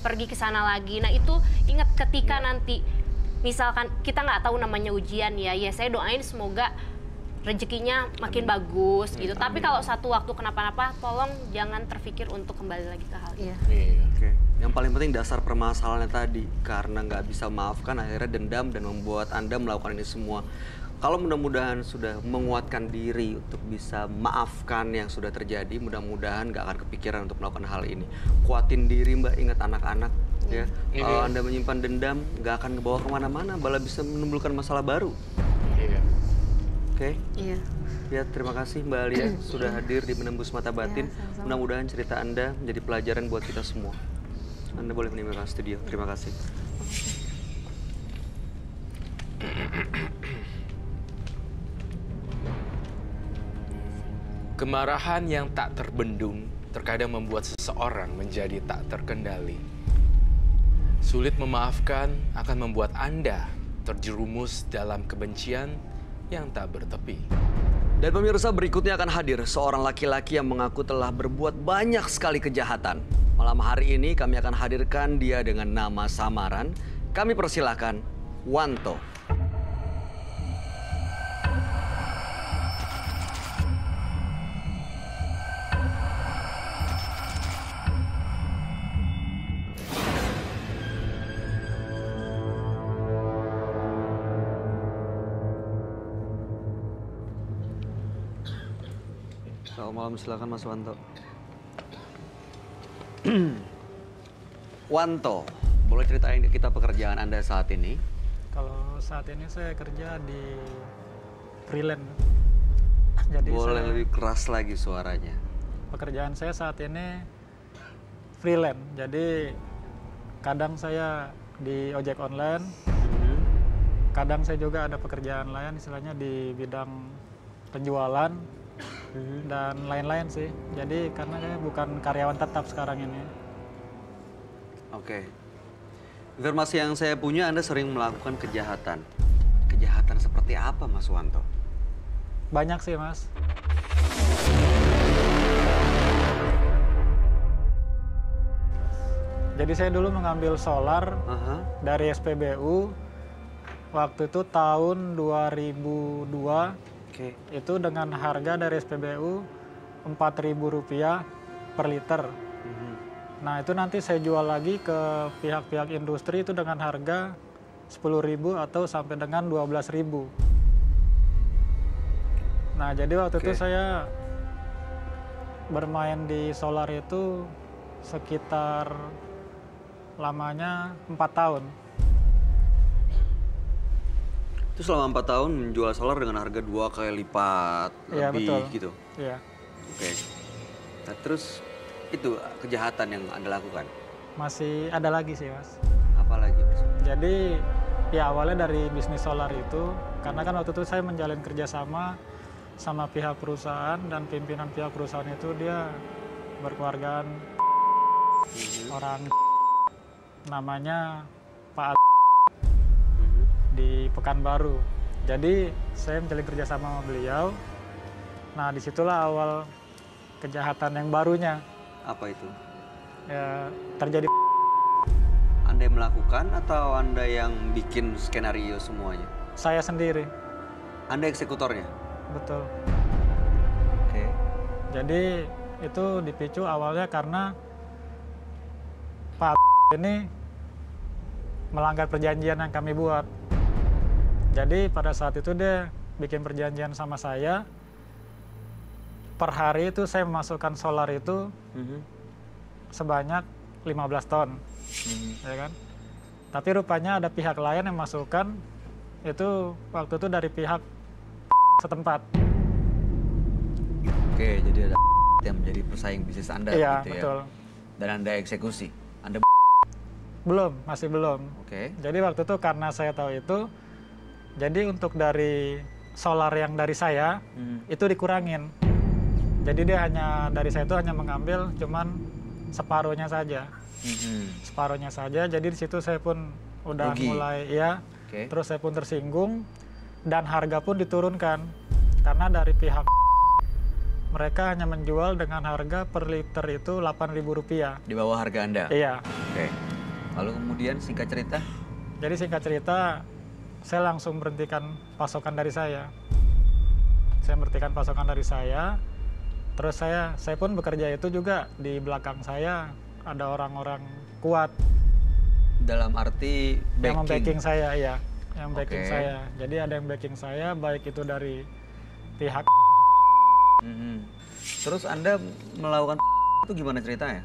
B: pergi ke sana lagi. Nah itu ingat ketika nanti misalkan kita nggak tahu namanya ujian ya saya doain semoga rezekinya makin bagus gitu. Tapi kalau satu waktu kenapa-napa, tolong jangan terpikir untuk kembali lagi ke hal itu.
C: Iya.
E: Iya.
A: Oke. Yang paling penting dasar permasalahannya tadi, karena nggak bisa maafkan akhirnya dendam dan membuat Anda melakukan ini semua. Kalau mudah-mudahan sudah menguatkan diri untuk bisa maafkan yang sudah terjadi, mudah-mudahan nggak akan kepikiran untuk melakukan hal ini. Kuatin diri Mbak, ingat anak-anak ya.
E: Iya.
A: Kalau Anda menyimpan dendam, nggak akan dibawa kemana-mana, malah bisa menimbulkan masalah baru.
E: Iya.
A: Oke?
C: Iya.
A: Ya, terima kasih Mbak Alia sudah hadir di Menembus Mata Batin.
C: sama-sama.
A: Mudah-mudahan cerita Anda menjadi pelajaran buat kita semua. Anda boleh meninggalkan studio. Terima kasih.
E: Kemarahan yang tak terbendung terkadang membuat seseorang menjadi tak terkendali. Sulit memaafkan akan membuat Anda terjerumus dalam kebencian yang tak bertepi.
A: Dan pemirsa, berikutnya akan hadir seorang laki-laki yang mengaku telah berbuat banyak sekali kejahatan. Malam hari ini kami akan hadirkan dia dengan nama samaran. Kami persilahkan Wanto. Selamat malam, silakan Mas Wanto. Wanto, boleh ceritain ke kita pekerjaan Anda saat ini?
F: Kalau saat ini saya kerja di freelance. Jadi
A: Boleh
F: saya,
A: lebih keras lagi suaranya.
F: pekerjaan saya saat ini freelance. Jadi kadang saya di ojek online, kadang saya juga ada pekerjaan lain, istilahnya di bidang penjualan dan lain-lain sih. Jadi karena saya bukan karyawan tetap sekarang ini.
A: Oke. Informasi yang saya punya, Anda sering melakukan kejahatan. Kejahatan seperti apa, Mas Wanto?
F: Banyak sih Mas. Jadi saya dulu mengambil solar
A: Aha.
F: dari SPBU waktu itu tahun 2002,
A: Oke.
F: itu dengan harga dari SPBU Rp4.000 per liter. Nah itu nanti saya jual lagi ke pihak-pihak industri itu dengan harga 10.000 atau sampai dengan 12.000. Nah jadi waktu itu
A: Oke.
F: saya bermain di solar itu sekitar lamanya 4 tahun.
A: Itu selama 4 tahun menjual solar dengan harga 2 kali lipat
F: Iya,
A: lebih
F: betul.
A: gitu.
F: Iya,
A: Oke. Nah, terus itu kejahatan yang Anda lakukan.
F: masih ada lagi sih Mas.
A: Apalagi, Mas?
F: Jadi ya awalnya dari bisnis solar itu, karena kan waktu itu saya menjalin kerjasama sama pihak perusahaan dan pimpinan pihak perusahaan itu dia berkeluargaan orang namanya Pak di Pekanbaru. Jadi saya menjalin kerjasama sama beliau. Nah disitulah awal kejahatan yang barunya
A: Apa itu?
F: ya, terjadi.
A: Anda yang melakukan atau Anda yang bikin skenario semuanya?
F: Saya sendiri,
A: Anda eksekutornya?
F: betul.
A: Oke.
F: Jadi itu dipicu awalnya karena Pak ini melanggar perjanjian yang kami buat. Jadi pada saat itu dia bikin perjanjian sama saya, per hari itu saya memasukkan solar itu sebanyak 15 ton, ya kan? Tapi rupanya ada pihak lain yang masukkan itu waktu itu dari pihak setempat.
A: Oke, jadi ada yang menjadi pesaing bisnis Anda
F: Iya,
A: gitu ya.
F: betul.
A: Dan Anda eksekusi. Anda
F: Belum, masih belum.
A: Oke.
F: Jadi waktu itu karena saya tahu itu, jadi untuk dari solar yang dari saya itu dikurangin. Jadi dia hanya dari saya itu hanya mengambil cuman separuhnya saja, separuhnya saja. Jadi di situ saya pun udah
A: Rugi.
F: mulai ya,
A: Oke.
F: terus saya pun tersinggung dan harga pun diturunkan karena dari pihak mereka hanya menjual dengan harga per liter itu Rp8.000.
A: Di bawah harga Anda?
F: Iya.
A: Oke. Lalu kemudian singkat cerita?
F: Jadi singkat cerita, saya langsung berhentikan pasokan dari saya. Saya berhentikan pasokan dari saya. Terus saya pun bekerja itu juga di belakang saya ada orang-orang kuat
A: Dalam arti
F: yang
A: backing?
F: membacking saya, ya, yang backing
A: Oke.
F: saya. Jadi ada yang backing saya, baik itu dari pihak.
A: Terus Anda melakukan itu gimana ceritanya?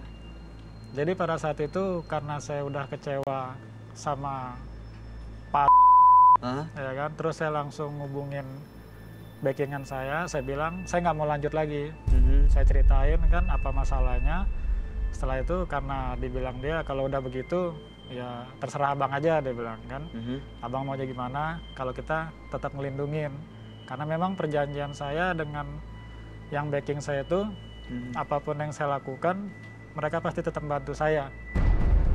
F: Jadi pada saat itu karena saya udah kecewa sama Pak,
A: Hah?
F: ya kan, terus saya langsung ngubungin backingan saya bilang saya nggak mau lanjut lagi. Saya ceritain kan apa masalahnya. Setelah itu karena dibilang dia kalau udah begitu ya terserah abang aja, dia bilang kan. Abang maunya gimana, kalau kita tetap ngelindungin. Karena memang perjanjian saya dengan yang backing saya itu apapun yang saya lakukan mereka pasti tetap bantu saya.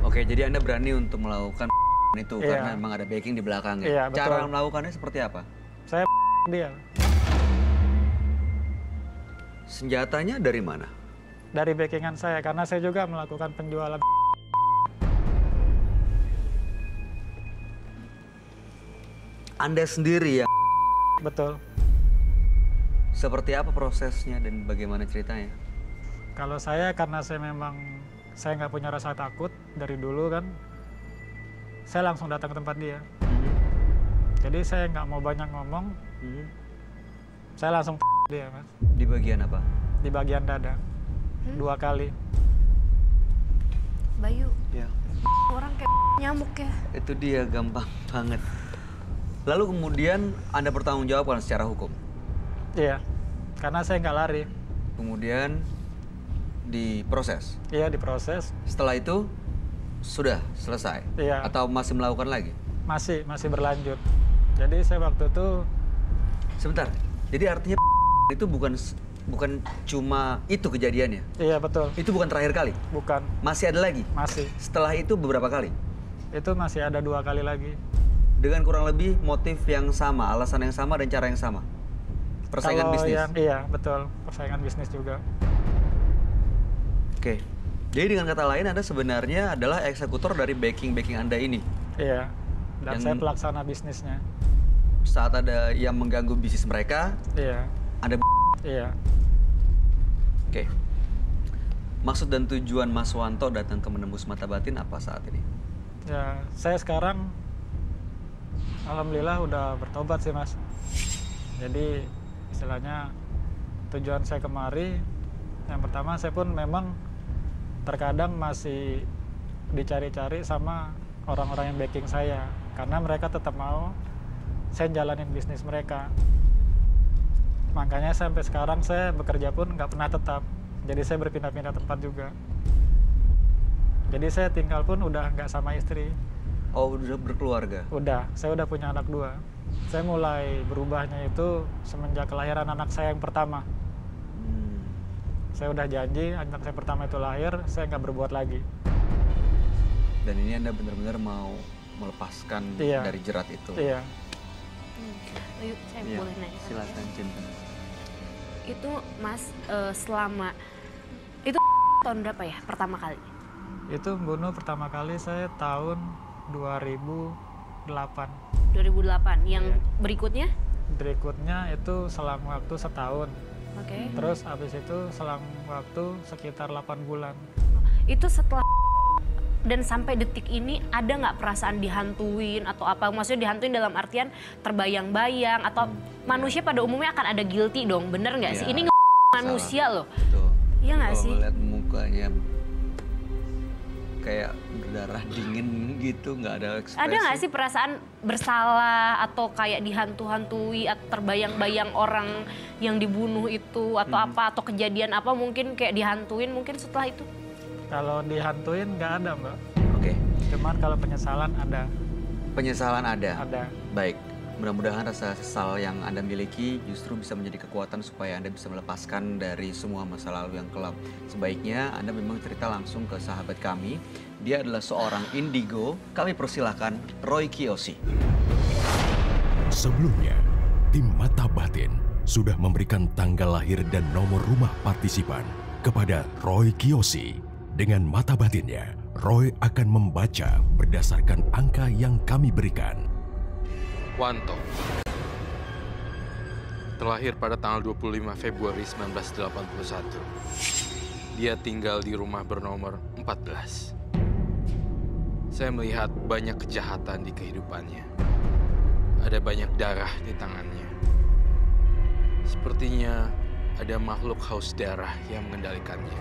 A: Oke, jadi Anda berani untuk melakukan itu
F: Iya.
A: karena memang ada backing di belakangnya.
F: Iya, betul.
A: Cara melakukannya seperti apa?
F: Saya dia
A: Senjatanya dari mana?
F: dari backingan saya karena saya juga melakukan penjualan.
A: Anda sendiri yang
F: Betul.
A: seperti apa prosesnya dan bagaimana ceritanya?
F: Kalau saya karena saya memang saya nggak punya rasa takut dari dulu kan, saya langsung datang ke tempat dia. Jadi saya nggak mau banyak ngomong, saya langsung dia mas
A: Di bagian apa?
F: di bagian dada 2 kali.
B: Bayu,
A: Ya.
B: orang kayak nyamuk ya.
A: Itu dia, gampang banget. Lalu kemudian Anda bertanggung jawabkan secara hukum.
F: Iya, karena saya nggak lari.
A: Kemudian diproses.
F: Iya diproses,
A: Setelah itu sudah selesai?
F: Iya.
A: Atau masih melakukan lagi?
F: masih berlanjut. Jadi saya waktu itu
A: Sebentar. Jadi artinya itu bukan cuma itu kejadiannya.
F: iya betul,
A: Itu bukan terakhir kali.
F: bukan,
A: Masih ada lagi.
F: masih
A: Setelah itu beberapa kali.
F: itu masih ada 2 kali lagi.
A: Dengan kurang lebih motif yang sama, alasan yang sama dan cara yang sama. Persaingan
F: Kalau
A: bisnis.
F: iya betul, persaingan bisnis juga.
A: Oke. Jadi dengan kata lain Anda sebenarnya adalah eksekutor dari backing Anda ini.
F: Iya, dan
A: Yang-
F: saya pelaksana bisnisnya.
A: Saat ada yang mengganggu bisnis mereka,
F: Iya,
A: Anda
F: iya.
A: Oke. Maksud dan tujuan Mas Wanto datang ke Menembus Mata Batin apa saat ini?
F: Ya, saya sekarang alhamdulillah udah bertobat sih mas. Jadi istilahnya tujuan saya kemari, yang pertama saya pun memang terkadang masih dicari-cari sama orang-orang yang backing saya, karena mereka tetap mau saya jalanin bisnis mereka. Makanya sampai sekarang saya bekerja pun nggak pernah tetap, jadi saya berpindah-pindah tempat juga. Jadi saya tinggal pun udah nggak sama istri.
A: Oh, udah berkeluarga?
F: Udah, saya udah punya anak 2. Saya mulai berubahnya itu semenjak kelahiran anak saya yang pertama. Saya udah janji anak saya pertama itu lahir, saya nggak berbuat lagi.
A: Dan ini Anda benar-benar mau melepaskan dari jerat itu?
F: Iya.
B: Yuk, saya
A: Iya,
B: boleh nanya.
A: silakan Cinta.
B: Itu Mas selama itu tahun berapa ya pertama kali?
F: Itu bunuh pertama kali saya tahun 2008.
B: 2008. Yang
F: Iya.
B: berikutnya?
F: Berikutnya itu selang waktu setahun.
B: Oke.
F: Terus habis itu selang waktu sekitar 8 bulan.
B: Itu setelah dan sampai detik ini ada nggak perasaan dihantuin atau apa? Maksudnya dihantuin dalam artian terbayang-bayang atau manusia pada umumnya akan ada guilty dong, bener nggak sih?
A: Iya,
B: Ini manusia loh.
A: Betul.
B: Iya nggak
A: Kalau
B: sih?
A: ngeliat mukanya kayak berdarah dingin gitu, nggak ada ekspresi.
B: Ada nggak sih perasaan bersalah atau kayak dihantu-hantui atau terbayang-bayang orang yang dibunuh itu atau apa atau kejadian apa mungkin kayak dihantuin mungkin setelah itu?
F: Kalau dihantuin nggak ada, Mbak.
A: Oke,
F: Cuman kalau penyesalan ada.
A: penyesalan ada.
F: Ada.
A: Baik, mudah-mudahan rasa sesal yang Anda miliki justru bisa menjadi kekuatan supaya Anda bisa melepaskan dari semua masa lalu yang kelam. Sebaiknya Anda memang cerita langsung ke sahabat kami. Dia adalah seorang indigo. Kami persilahkan Roy Kiyoshi.
D: Sebelumnya, tim Mata Batin sudah memberikan tanggal lahir dan nomor rumah partisipan kepada Roy Kiyoshi. Dengan mata batinnya, Roy akan membaca berdasarkan angka yang kami berikan.
E: Wanto. Terlahir pada tanggal 25 Februari 1981. Dia tinggal di rumah bernomor 14. Saya melihat banyak kejahatan di kehidupannya. Ada banyak darah di tangannya. Sepertinya ada makhluk haus darah yang mengendalikannya.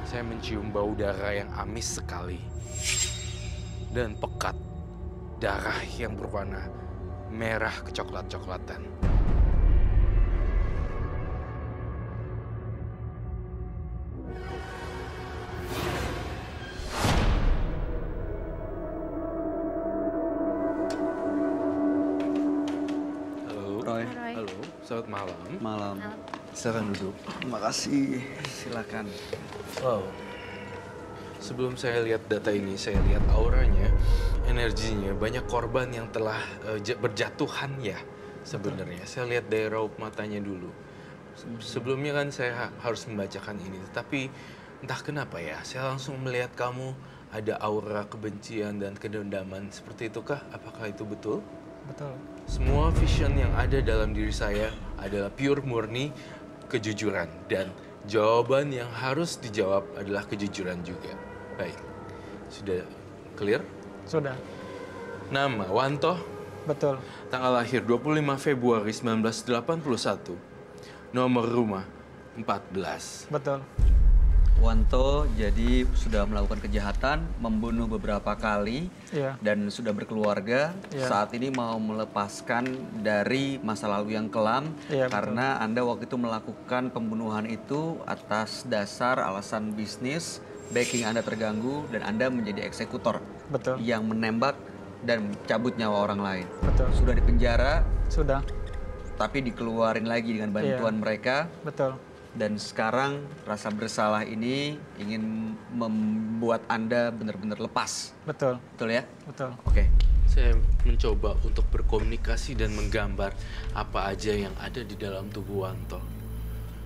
E: Saya mencium bau darah yang amis sekali. Dan pekat darah yang berwarna merah kecoklat-coklatan. Halo.
A: Roy.
B: Roy.
E: Halo, selamat malam.
A: Malam.
E: Silakan duduk.
A: Terima kasih. Silakan.
E: Wow. Sebelum saya lihat data ini, saya lihat auranya, energinya, banyak korban yang telah berjatuhan ya sebenarnya. Saya lihat dari raup matanya dulu. Sebelumnya kan saya harus membacakan ini, tapi entah kenapa ya, saya langsung melihat kamu ada aura kebencian dan kedendaman. Seperti itukah? Apakah itu betul?
F: Betul.
E: Semua vision yang ada dalam diri saya adalah pure murni kejujuran. Dan jawaban yang harus dijawab adalah kejujuran juga. Baik, sudah clear?
F: Sudah.
E: Nama, Wanto.
F: Betul.
E: Tanggal lahir 25 Februari 1981. Nomor rumah 14.
F: Betul.
A: Wanto jadi sudah melakukan kejahatan, membunuh beberapa kali,
F: Iya.
A: dan sudah berkeluarga.
F: Iya.
A: Saat ini mau melepaskan dari masa lalu yang kelam,
F: Iya,
A: karena Anda waktu itu melakukan pembunuhan itu atas dasar alasan bisnis, backing Anda terganggu, dan Anda menjadi eksekutor
F: Betul.
A: yang menembak dan cabut nyawa orang lain.
F: Betul.
A: Sudah dipenjara,
F: Sudah.
A: tapi dikeluarin lagi dengan bantuan mereka.
F: Betul.
A: Dan sekarang rasa bersalah ini ingin membuat Anda benar-benar lepas.
F: Betul.
A: Betul ya?
F: Betul.
A: Oke.
E: Saya mencoba untuk berkomunikasi dan menggambar apa aja yang ada di dalam tubuh Wanto.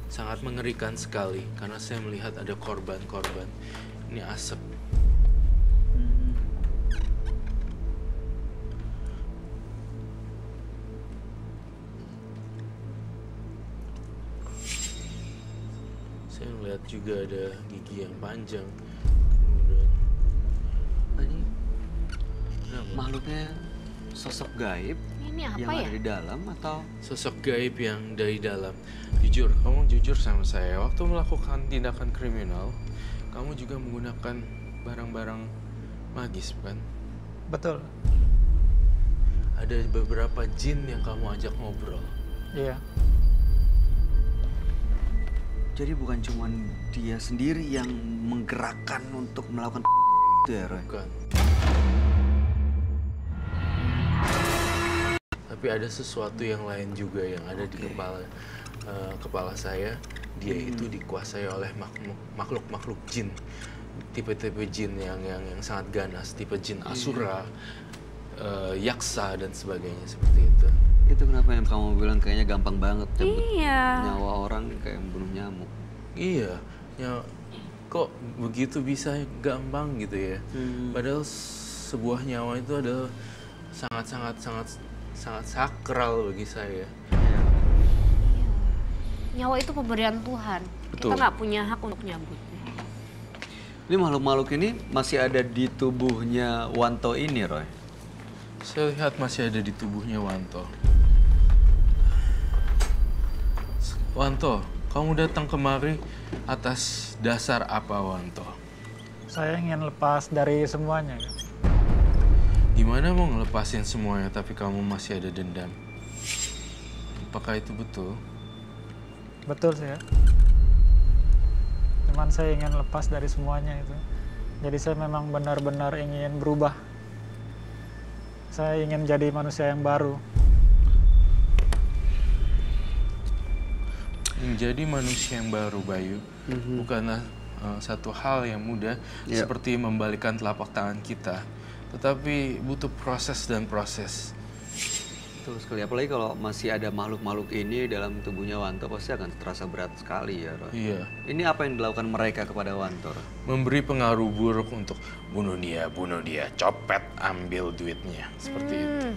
E: Sangat mengerikan sekali karena saya melihat ada korban-korban. Ini asap. Saya melihat juga ada gigi yang panjang. Kemudian
A: Ini makhluknya Sosok gaib
B: Ini apa
A: yang
B: ya?
A: ada di dalam atau
E: Sosok gaib yang dari dalam. Jujur, kamu jujur sama saya. Waktu melakukan tindakan kriminal, kamu juga menggunakan barang-barang magis, bukan?
F: Betul.
E: Ada beberapa jin yang kamu ajak ngobrol.
F: Iya.
A: jadi bukan cuma dia sendiri yang menggerakkan untuk melakukan itu ya, Roy?
E: Bukan. Tapi ada sesuatu yang lain juga yang ada di kepala saya. Dia itu dikuasai oleh makhluk jin, tipe-tipe jin yang sangat ganas, tipe jin Asura, yaksa dan sebagainya seperti itu.
A: Itu kenapa yang kamu bilang kayaknya gampang banget cabut
B: Iya.
A: nyawa orang kayak membunuh nyamuk.
E: Iya, kok begitu bisa gampang gitu ya? Padahal sebuah nyawa itu adalah sangat sakral bagi saya.
B: Nyawa itu pemberian Tuhan.
E: Betul.
B: Kita nggak punya hak untuk nyambut.
A: Ini makhluk-makhluk ini masih ada di tubuhnya Wanto ini, Roy?
E: Saya lihat masih ada di tubuhnya Wanto. Wanto, kamu datang kemari atas dasar apa, Wanto?
F: Saya ingin lepas dari semuanya.
E: Gimana mau ngelepasin semuanya tapi kamu masih ada dendam? Apakah itu betul?
F: Betul sih ya. Cuman saya ingin lepas dari semuanya itu. Jadi saya memang benar-benar ingin berubah. Saya ingin jadi manusia yang baru.
E: Menjadi manusia yang baru, Bayu, bukanlah satu hal yang mudah seperti membalikan telapak tangan kita, tetapi butuh proses dan proses.
A: Betul sekali, apalagi kalau masih ada makhluk-makhluk ini dalam tubuhnya Wanto pasti akan terasa berat sekali ya, Roy.
E: Iya,
A: Ini apa yang dilakukan mereka kepada Wanto, Roy?
E: memberi pengaruh buruk untuk bunuh dia, copet, ambil duitnya, seperti itu.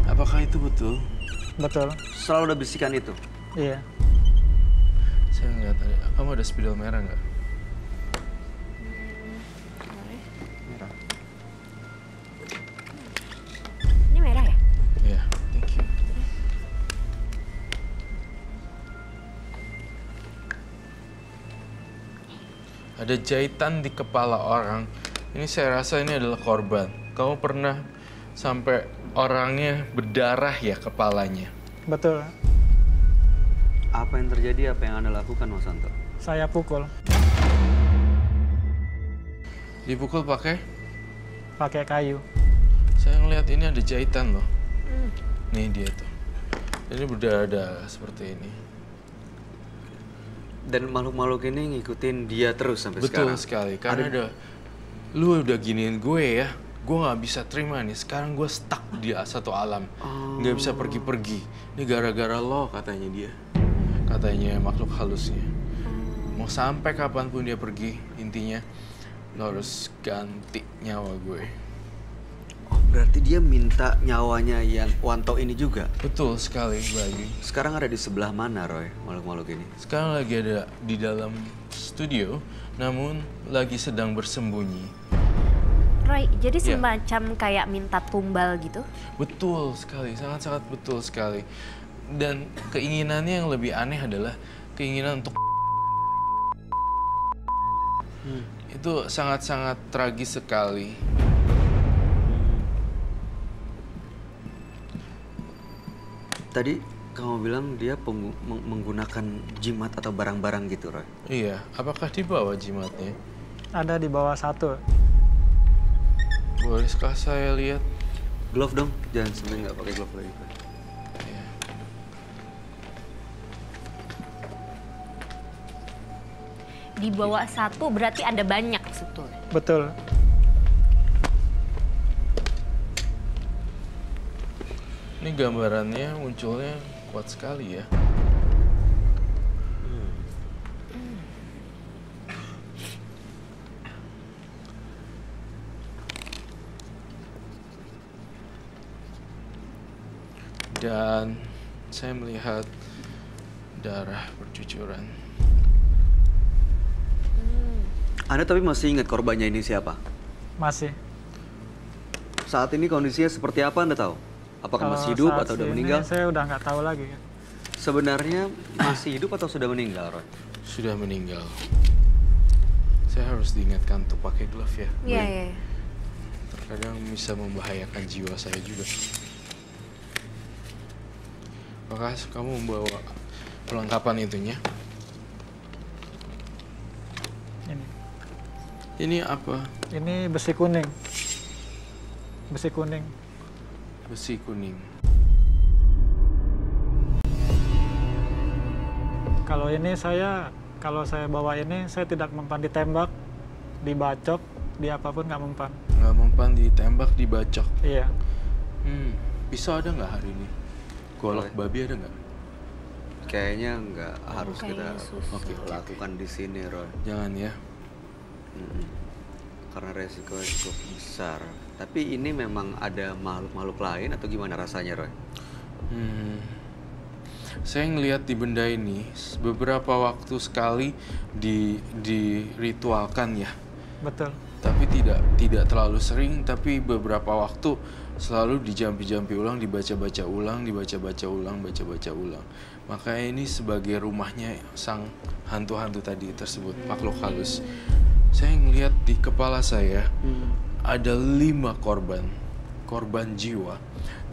E: Apakah itu betul?
F: Betul.
A: Selalu ada bisikan itu.
F: Iya.
E: Saya nggak tahu. Kamu ada spidol merah nggak?
B: Ini merah ya?
E: Iya, thank you. Ada jahitan di kepala orang. Ini saya rasa ini adalah korban. Kamu pernah sampai orangnya berdarah ya kepalanya?
F: Betul.
A: Apa yang terjadi, apa yang Anda lakukan, Mas Santo?
F: Saya pukul
E: Dipukul pakai?
F: pakai kayu.
E: Saya ngeliat ini ada jahitan loh. Nih dia tuh. Ini berdarah seperti ini.
A: Dan makhluk-makhluk ini ngikutin dia terus sampai
E: Betul
A: sekarang?
E: sekali. Karena lu udah giniin gue ya. Gue nggak bisa terima nih. Sekarang gue stuck di satu alam. Nggak bisa pergi-pergi. Ini gara-gara lo katanya dia. Katanya makhluk halusnya. Mau sampai kapanpun dia pergi, intinya lo harus ganti nyawa gue.
A: Oh, berarti dia minta nyawanya yang Wanto ini juga?
E: Betul sekali, Bayu.
A: Sekarang ada di sebelah mana, Roy, makhluk-makhluk ini?
E: Sekarang lagi ada di dalam studio, namun lagi sedang bersembunyi.
B: Roy, jadi
E: Iya.
B: semacam kayak minta tumbal gitu?
E: Betul sekali, sangat-sangat betul sekali. Dan keinginannya yang lebih aneh adalah keinginan untuk itu sangat-sangat tragis sekali.
A: Tadi kamu bilang dia menggunakan jimat atau barang-barang gitu, Roy?
E: Iya, apakah dibawa jimatnya?
F: Ada di bawah satu.
E: Bolehkah saya lihat?
A: Glove dong, jangan sampai nggak pakai glove lagi. Roy.
E: Iya.
B: Di bawah satu berarti ada banyak sebetulnya.
F: Betul.
E: Ini gambarannya munculnya kuat sekali ya. Dan saya melihat darah bercucuran.
A: Anda tapi masih ingat korbannya ini siapa?
F: Masih.
A: saat ini kondisinya seperti apa Anda tahu? Apakah
F: Kalau
A: masih hidup
F: saat
A: atau udah
F: ini
A: meninggal?
F: Saya udah nggak tahu lagi.
A: Sebenarnya masih hidup atau sudah meninggal, Roy?
E: Sudah meninggal. Saya harus diingatkan untuk pakai glove ya.
B: Iya,
E: Gwen.
B: iya.
E: Terkadang bisa membahayakan jiwa saya juga. Apakah kamu membawa perlengkapan itunya?
F: Ini.
E: Ini apa?
F: Ini besi kuning. Besi kuning.
E: Besi kuning.
F: Kalau saya bawa ini, saya tidak mempan ditembak, dibacok, di apapun nggak mempan.
E: Nggak mempan ditembak, dibacok.
F: Iya.
E: Pisau ada nggak hari ini? Golok babi ada nggak?
A: Kayaknya nggak harus
B: kayaknya
A: kita
B: susah.
E: Oke.
A: lakukan di sini, Roy.
E: Jangan ya.
A: Karena resikonya cukup besar. Tapi ini memang ada makhluk-makhluk lain atau gimana rasanya, Roy?
E: Saya ngelihat di benda ini beberapa waktu sekali diritualkan ya.
F: Betul.
E: Tapi tidak terlalu sering, tapi beberapa waktu selalu dijampi-jampi ulang, dibaca-baca ulang, dibaca-baca ulang, baca-baca ulang. Makanya ini sebagai rumahnya sang hantu-hantu tadi tersebut, makhluk halus. Saya ngelihat di kepala saya ada 5 korban jiwa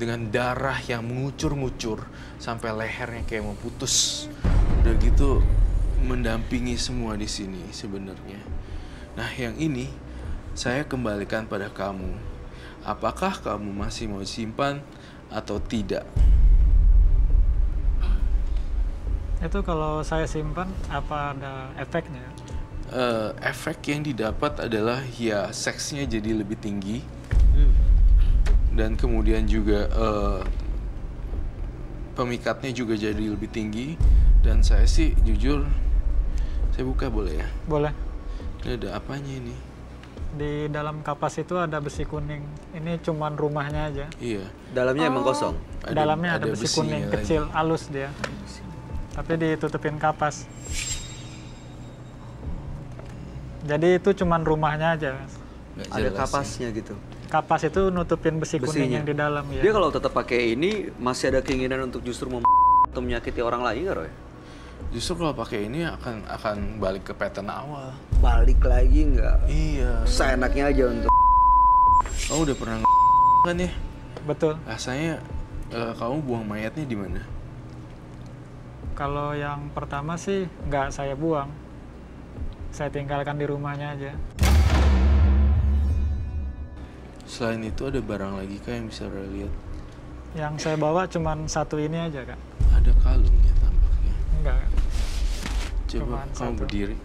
E: dengan darah yang mengucur-ngucur sampai lehernya kayak mau putus. Udah gitu mendampingi semua di sini sebenarnya. Nah, yang ini saya kembalikan pada kamu. Apakah kamu masih mau simpan atau tidak?
F: Itu kalau saya simpan, apa ada efeknya?
E: Efek yang didapat adalah ya seksnya jadi lebih tinggi. Dan kemudian juga pemikatnya juga jadi lebih tinggi. Dan saya sih jujur, saya buka boleh ya?
F: Boleh.
E: Ini ada apanya ini?
F: Di dalam kapas itu ada besi kuning. Ini cuman rumahnya aja.
E: Iya.
A: Dalamnya emang kosong.
F: Dalamnya ada besi
E: besinya
F: kuning
E: lagi.
F: kecil, halus dia. Tapi ditutupin kapas. Jadi itu cuman rumahnya aja.
E: Nggak
A: Ada
E: jelas
A: kapasnya gitu.
F: Kapas itu nutupin besi kuning
A: Besinya.
F: yang di dalam ya.
A: Dia kalau tetap pakai ini masih ada keinginan untuk justru atau menyakiti orang lain nggak, Roy?
E: Justru kalau pakai ini akan balik ke pattern awal.
A: Balik lagi nggak?
E: Iya.
A: Seenaknya aja untuk.
E: Kamu udah pernah kan ya?
F: Betul.
E: Rasanya kamu buang mayatnya di mana?
F: Kalau yang pertama sih nggak saya buang. Saya tinggalkan di rumahnya aja.
E: Selain itu ada barang lagi kah yang bisa Roy lihat?
F: Yang saya bawa cuman satu ini aja, Kak.
E: Ada kalung ya tampaknya.
F: Enggak, Kak.
E: Coba
F: Cuman
E: kamu
F: satu.
E: berdiri.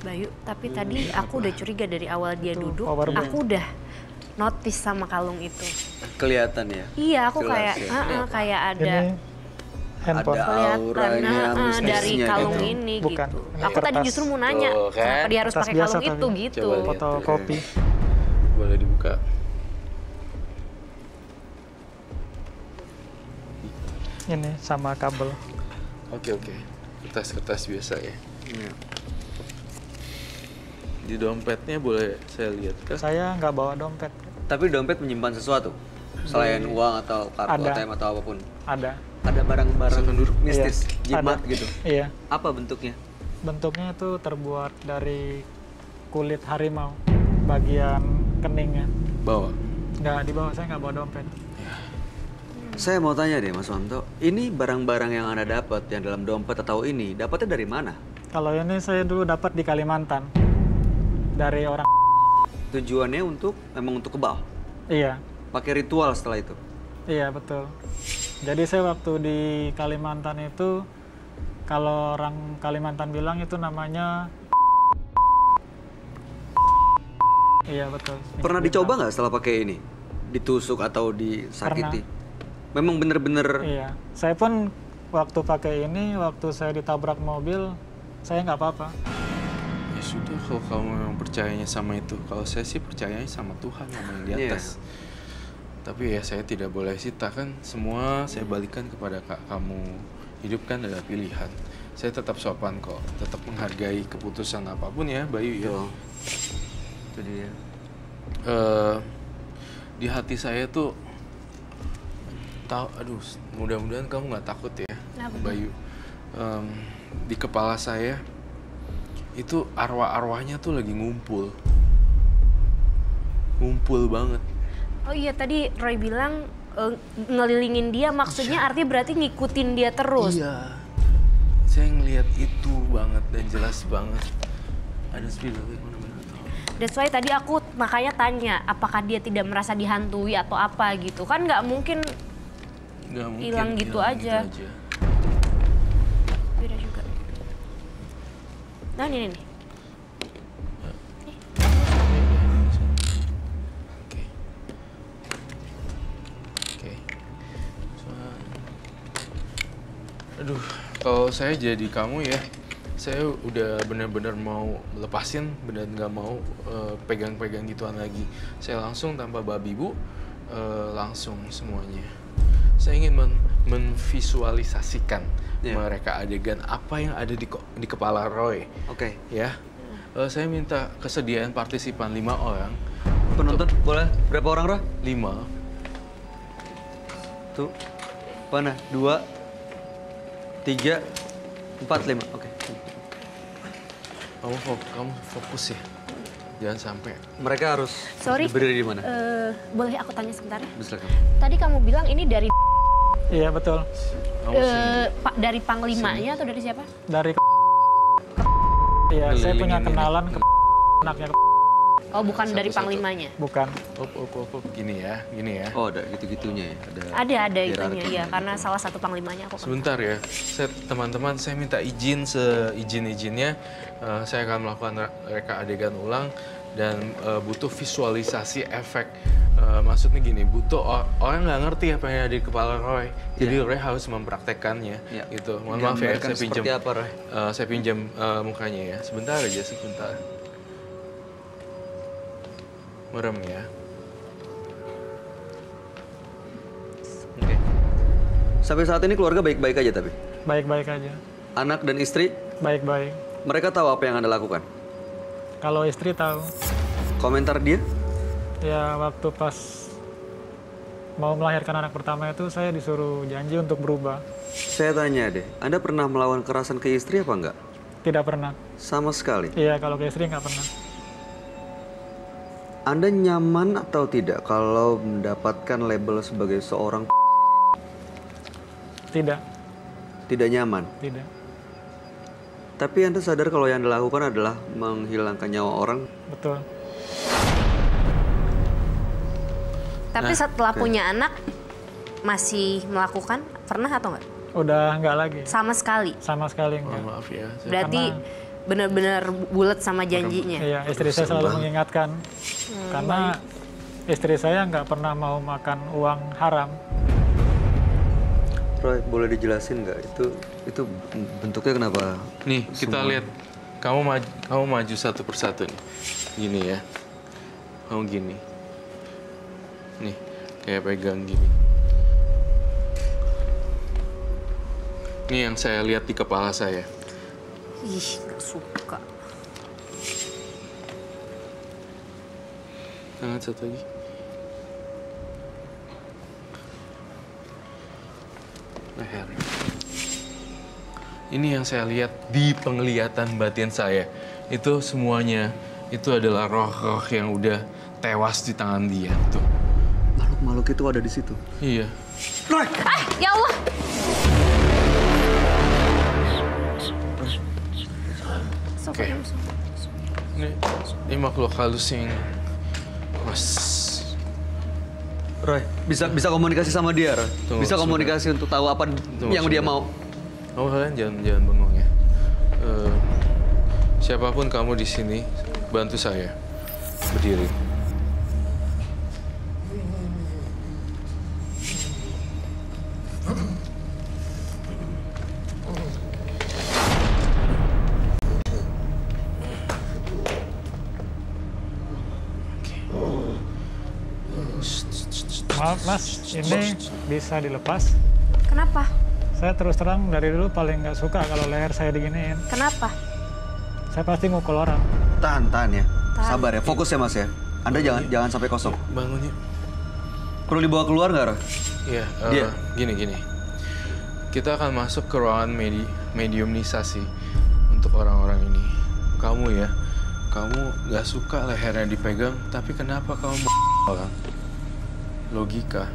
B: Bayu, tapi tadi aku udah curiga dari awal dia
F: Tuh,
B: duduk,
F: power bank.
B: aku udah notice sama kalung itu.
A: Kelihatan ya.
B: Iya, aku
A: Jelas
B: kayak
A: ya.
B: kayak ada
F: Ini handphone.
A: Ada
B: kelihatan
A: auranya,
B: dari
A: mistisnya
B: kalung
A: gitu.
B: ini
F: Bukan,
B: gitu.
F: ini
B: Aku tadi
F: kertas.
B: justru mau nanya
E: Tuh, kan?
B: kenapa dia harus
F: Kertas
B: pakai
F: biasa
B: kalung itu
F: tapi.
B: gitu.
E: Coba lihat.
F: Fotokopi.
E: Boleh dibuka.
F: Ini sama kabel.
E: Oke. Kertas-kertas biasa ya.
A: Iya.
E: Di dompetnya boleh saya lihat kah?
F: Saya nggak bawa dompet.
A: Tapi dompet menyimpan sesuatu selain uang atau kartu
F: Ada.
A: ATM atau apapun.
F: Ada.
A: Ada barang-barang
E: Silakan duduk.
A: mistis,
F: Iya,
A: jimat
F: ada.
A: gitu.
F: Iya.
A: Apa bentuknya?
F: Bentuknya itu terbuat dari kulit harimau. Bagian keningnya.
E: Bawa.
F: Nggak dibawa, saya nggak bawa dompet.
A: Saya mau tanya deh Mas Wanto, ini barang-barang yang Anda dapat yang dalam dompet atau ini, dapatnya dari mana?
F: Kalau ini saya dulu dapat di Kalimantan. Dari orang.
A: Tujuannya memang untuk kebal?
F: Iya.
A: Pakai ritual setelah itu?
F: Iya, betul. Jadi saya waktu di Kalimantan itu, kalau orang Kalimantan bilang itu namanya. Iya, betul.
A: Pernah dicoba nggak setelah pakai ini? Ditusuk atau disakiti? Memang bener-bener
F: Iya. Saya pun waktu pakai ini, waktu saya ditabrak mobil, saya nggak apa-apa.
E: Ya sudah, kalau kamu memang percayanya sama itu. Kalau saya sih percayanya sama Tuhan sama yang di
A: Iya.
E: atas. Tapi ya saya tidak boleh sita kan. Semua saya balikan kepada kamu. Hidup kan adalah pilihan. saya tetap sopan kok, tetap menghargai keputusan apapun ya, Bayu ya.
A: Itu dia.
E: Di hati saya tuh aduh, mudah-mudahan kamu nggak takut ya, Bayu. Di kepala saya itu arwah-arwahnya tuh lagi ngumpul banget.
B: Oh iya, tadi Roy bilang ngelilingin dia, maksudnya artinya berarti ngikutin dia terus.
E: Iya, saya ngelihat itu banget dan jelas banget. Ada spill mana-mana.
B: That's why tadi aku makanya tanya, apakah dia tidak merasa dihantui atau apa gitu. Kan nggak mungkin hilang gitu aja. Beda juga. Nah ini nih.
E: Aduh, kalau saya jadi kamu ya, saya udah benar-benar mau lepasin, benar nggak mau pegang-pegang gituan lagi. Saya langsung tanpa babi bu, langsung semuanya. Saya ingin menvisualisasikan mereka adegan apa yang ada di kepala Roy.
A: Oke.
E: Ya, saya minta kesediaan partisipan 5 orang.
A: Penonton boleh berapa orang, Roy?
E: 5.
A: Tuh, mana? 2, 3, 4, 5. Oke.
E: Kamu fokus ya, jangan sampai.
A: Mereka harus
B: Sorry.
A: berdiri di mana?
B: Boleh aku tanya sebentar ya?
A: Silakan.
B: Tadi kamu bilang ini dari
F: Iya betul.
B: dari panglimanya atau dari siapa?
F: Dari Iya, saya punya kenalan anaknya
B: Oh, bukan dari
E: Satu-satu.
B: panglimanya.
F: bukan.
E: Gini ya.
A: Oh, ada gitu-gitunya ya?
B: Ada itunya
A: hierarkinya
B: ya, karena salah satu panglimanya aku.
E: Sebentar ya, teman-teman saya minta izin seizin-izinnya. Saya akan melakukan reka adegan ulang dan butuh visualisasi efek. Maksudnya gini, butuh orang nggak ngerti apa yang ada di kepala Roy. Jadi Roy harus mempraktekkannya. Gitu. Mohon maaf ya, saya pinjam.
A: Seperti apa, Roy?
E: Saya pinjam mukanya ya. Sebentar aja, sebentar. Merem ya.
A: Oke. Sampai saat ini keluarga baik-baik aja tapi?
F: Baik-baik aja.
A: Anak dan istri,
F: Baik-baik.
A: mereka tahu apa yang Anda lakukan?
F: Kalau istri tahu,
A: Komentar dia?
F: ya waktu pas mau melahirkan anak pertama itu saya disuruh janji untuk berubah.
A: Saya tanya deh, Anda pernah melawan kekerasan ke istri apa enggak?
F: Tidak pernah.
A: Sama sekali.
F: Iya, kalau ke istri nggak pernah.
A: Anda nyaman atau tidak kalau mendapatkan label sebagai seorang
F: Tidak,
A: tidak nyaman?
F: tidak.
A: Tapi Anda sadar kalau yang Anda lakukan adalah menghilangkan nyawa orang?
F: Betul.
B: Tapi setelah punya anak masih melakukan, pernah atau enggak?
F: Udah nggak lagi.
B: Sama sekali.
F: Sama sekali
E: Mohon
F: enggak.
E: maaf ya.
B: Berarti benar-benar bulat sama janjinya.
F: Iya, istri saya selalu mengingatkan. Karena istri saya nggak pernah mau makan uang haram.
A: Roy, boleh dijelasin nggak? Itu bentuknya kenapa?
E: Nih, kita lihat. Kamu maju satu persatu nih. Gini ya. Kamu gini. Nih, kayak pegang gini. Ini yang saya lihat di kepala saya.
B: Ih, gak suka.
E: Tangan satu lagi. Leher. Ini yang saya lihat di penglihatan batin saya. Itu semuanya, itu adalah roh-roh yang udah tewas di tangan dia. Tuh.
A: Makhluk-makhluk itu ada di situ.
E: Iya.
A: Roy!
B: Ah, ya Allah!
E: Oke. Ini makhluk halus yang
A: Roy, bisa komunikasi sama dia, Roy.
E: Tunggu,
A: Bisa komunikasi untuk tahu apa yang dia mau.
E: Kamu kalian jangan bengong ya. Siapapun kamu di sini, bantu saya berdiri.
F: Maaf mas, ini bisa dilepas.
B: Kenapa?
F: Saya terus terang dari dulu paling nggak suka kalau leher saya diginiin.
B: Kenapa?
F: Saya pasti mukul orang.
A: Tahan ya.
B: Tahan.
A: Sabar ya, fokus ya Mas ya. Anda jangan sampai kosong.
E: Bangun yuk.
A: Perlu dibawa keluar nggak, Roy?
E: Iya,
A: Dia?
E: gini. Kita akan masuk ke ruangan mediumisasi untuk orang-orang ini. Kamu ya, kamu nggak suka lehernya dipegang, tapi kenapa kamu orang? Logika.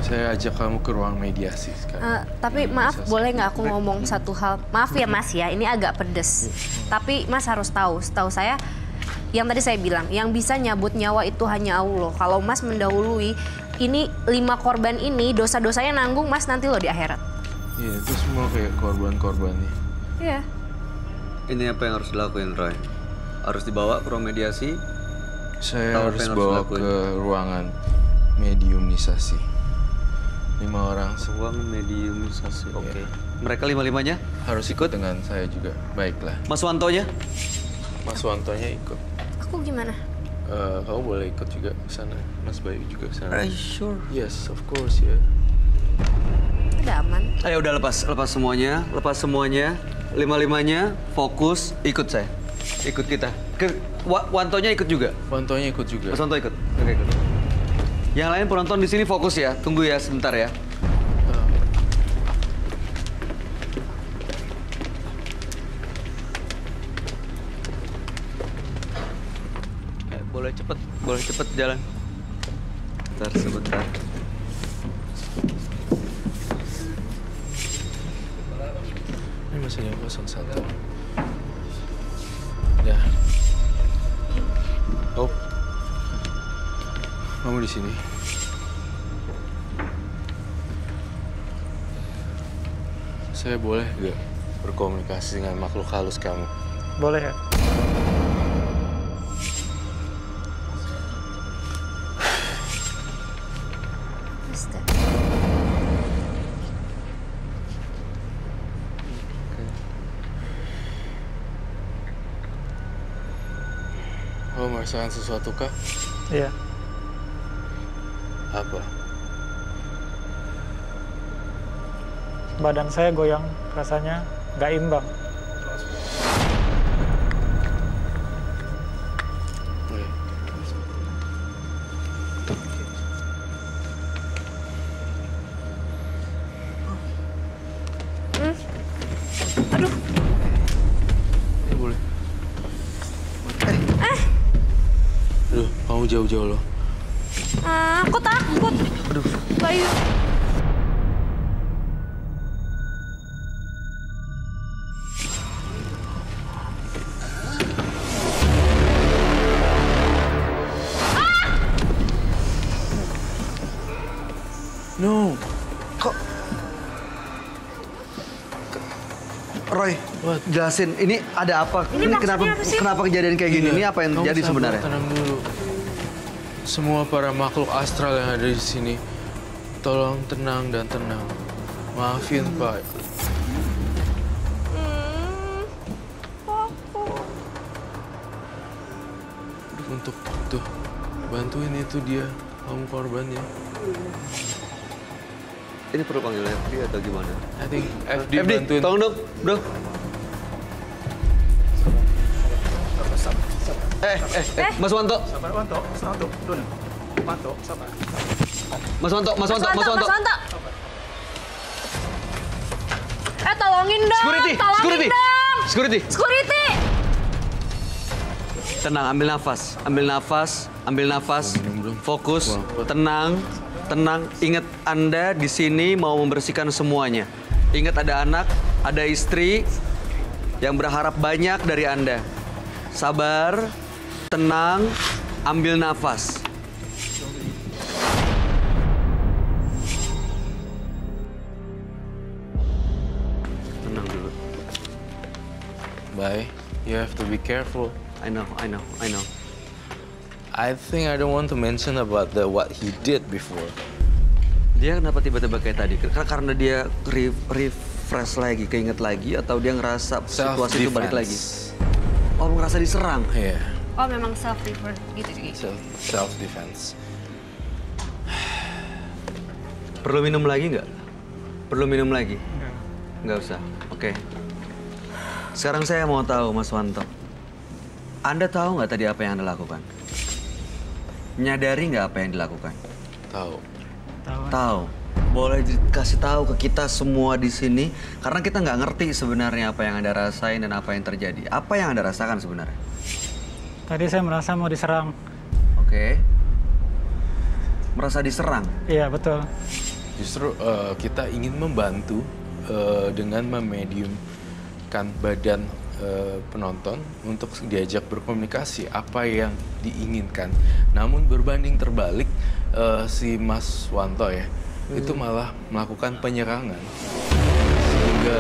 E: Saya ajak kamu ke ruang mediasi sekarang.
B: Tapi maaf, boleh nggak aku ngomong satu hal? Maaf ya Mas ya, ini agak pedes. Tapi Mas harus tahu, setahu saya, yang tadi saya bilang, yang bisa nyabut nyawa itu hanya Allah. Kalau Mas mendahului, ini 5 korban ini, dosa-dosanya nanggung Mas nanti loh di akhirat.
E: Iya, itu semua kayak korban-korbannya.
B: Iya.
A: Ini apa yang harus dilakuin, Roy? Harus dibawa ke ruang mediasi?
E: Saya
A: Tahu apa
E: harus
A: yang harus
E: bawa
A: dilakuin?
E: ke ruangan mediumisasi. 5 orang
A: Ruang mediumisasi, oke.
E: Iya.
A: Mereka 5-5-nya?
E: harus ikut dengan saya juga. Baiklah.
A: Mas Wantonya?
E: Mas Wantonya ikut.
B: Aku gimana?
E: Kamu boleh ikut juga ke sana. Mas Bayu juga ke sana.
A: Sure.
E: Yes, of course ya.
B: Udah aman.
A: Ayo udah lepas semuanya. 5-5-nya, fokus, ikut saya. Ikut kita. Wantonya ikut juga?
E: Wantonya ikut juga.
A: Mas Wanto ikut? Oke, ikut. Yang lain penonton di sini fokus ya, tunggu ya sebentar ya. Boleh cepet jalan. Sebentar.
E: Ini masih yang 01. Ya. Oh. Kamu di sini. Saya boleh nggak berkomunikasi dengan makhluk halus kamu?
F: Boleh ya?
E: Kamu merasakan sesuatu kah?
F: Iya.
E: Apa?
F: Badan saya goyang, rasanya nggak imbang.
E: Oke.
B: Aduh.
E: Ini boleh. Aduh, kamu jauh-jauh loh.
B: Aku takut.
A: Aduh.
B: Bayu.
E: No.
A: Kok? Roy, jelasin. Ini ada apa?
B: Ini maksudnya apa sih?
A: Kenapa kejadian kayak gini?
E: Iya,
A: Ini apa yang
E: kamu
A: terjadi
E: sabar,
A: sebenarnya?
E: Tenang dulu. Semua para makhluk astral yang ada di sini, tolong tenang dan tenang. Maafin Pak. Untuk tuh, bantuin itu dia, kamu korbannya.
A: Ini perlu panggil FD atau gimana?
E: I think FD
A: FD,
E: bantuin.
A: tolong dong, bro. Mas Wanto.
G: Sabar, Wanto. Dulu. Wanto, sabar.
A: Mas Wanto.
B: Mas Wanto. Tolongin dong.
A: Security. Tenang, ambil nafas. Fokus, tenang. Ingat Anda di sini mau membersihkan semuanya. Ingat ada anak, ada istri yang berharap banyak dari Anda. Sabar, tenang, ambil nafas. Tenang dulu.
E: Bye. You have to be careful.
A: I know.
E: I think I don't want to mention about what he did before.
A: Dia kenapa tiba-tiba kayak tadi? Karena dia refresh lagi, keinget lagi, atau dia ngerasa situasi itu balik lagi? Oh, ngerasa diserang?
E: Iya.
B: Oh, memang self-defense gitu.
E: Self-defense.
A: Perlu minum lagi nggak? Perlu minum lagi?
F: Enggak.
A: Nggak usah. Oke. Sekarang saya mau tahu, Mas Wanto. Anda tahu nggak tadi apa yang Anda lakukan? Nyadari nggak apa yang dilakukan?
E: Tahu.
A: Tahu. Boleh dikasih tahu ke kita semua di sini, karena kita nggak ngerti sebenarnya apa yang Anda rasain dan apa yang terjadi. Apa yang Anda rasakan sebenarnya?
F: Tadi saya merasa mau diserang.
A: Oke. Merasa diserang?
F: Iya, betul.
E: Justru kita ingin membantu dengan memediumkan badan penonton untuk diajak berkomunikasi apa yang diinginkan. Namun berbanding terbalik si Mas Wanto ya, itu malah melakukan penyerangan sehingga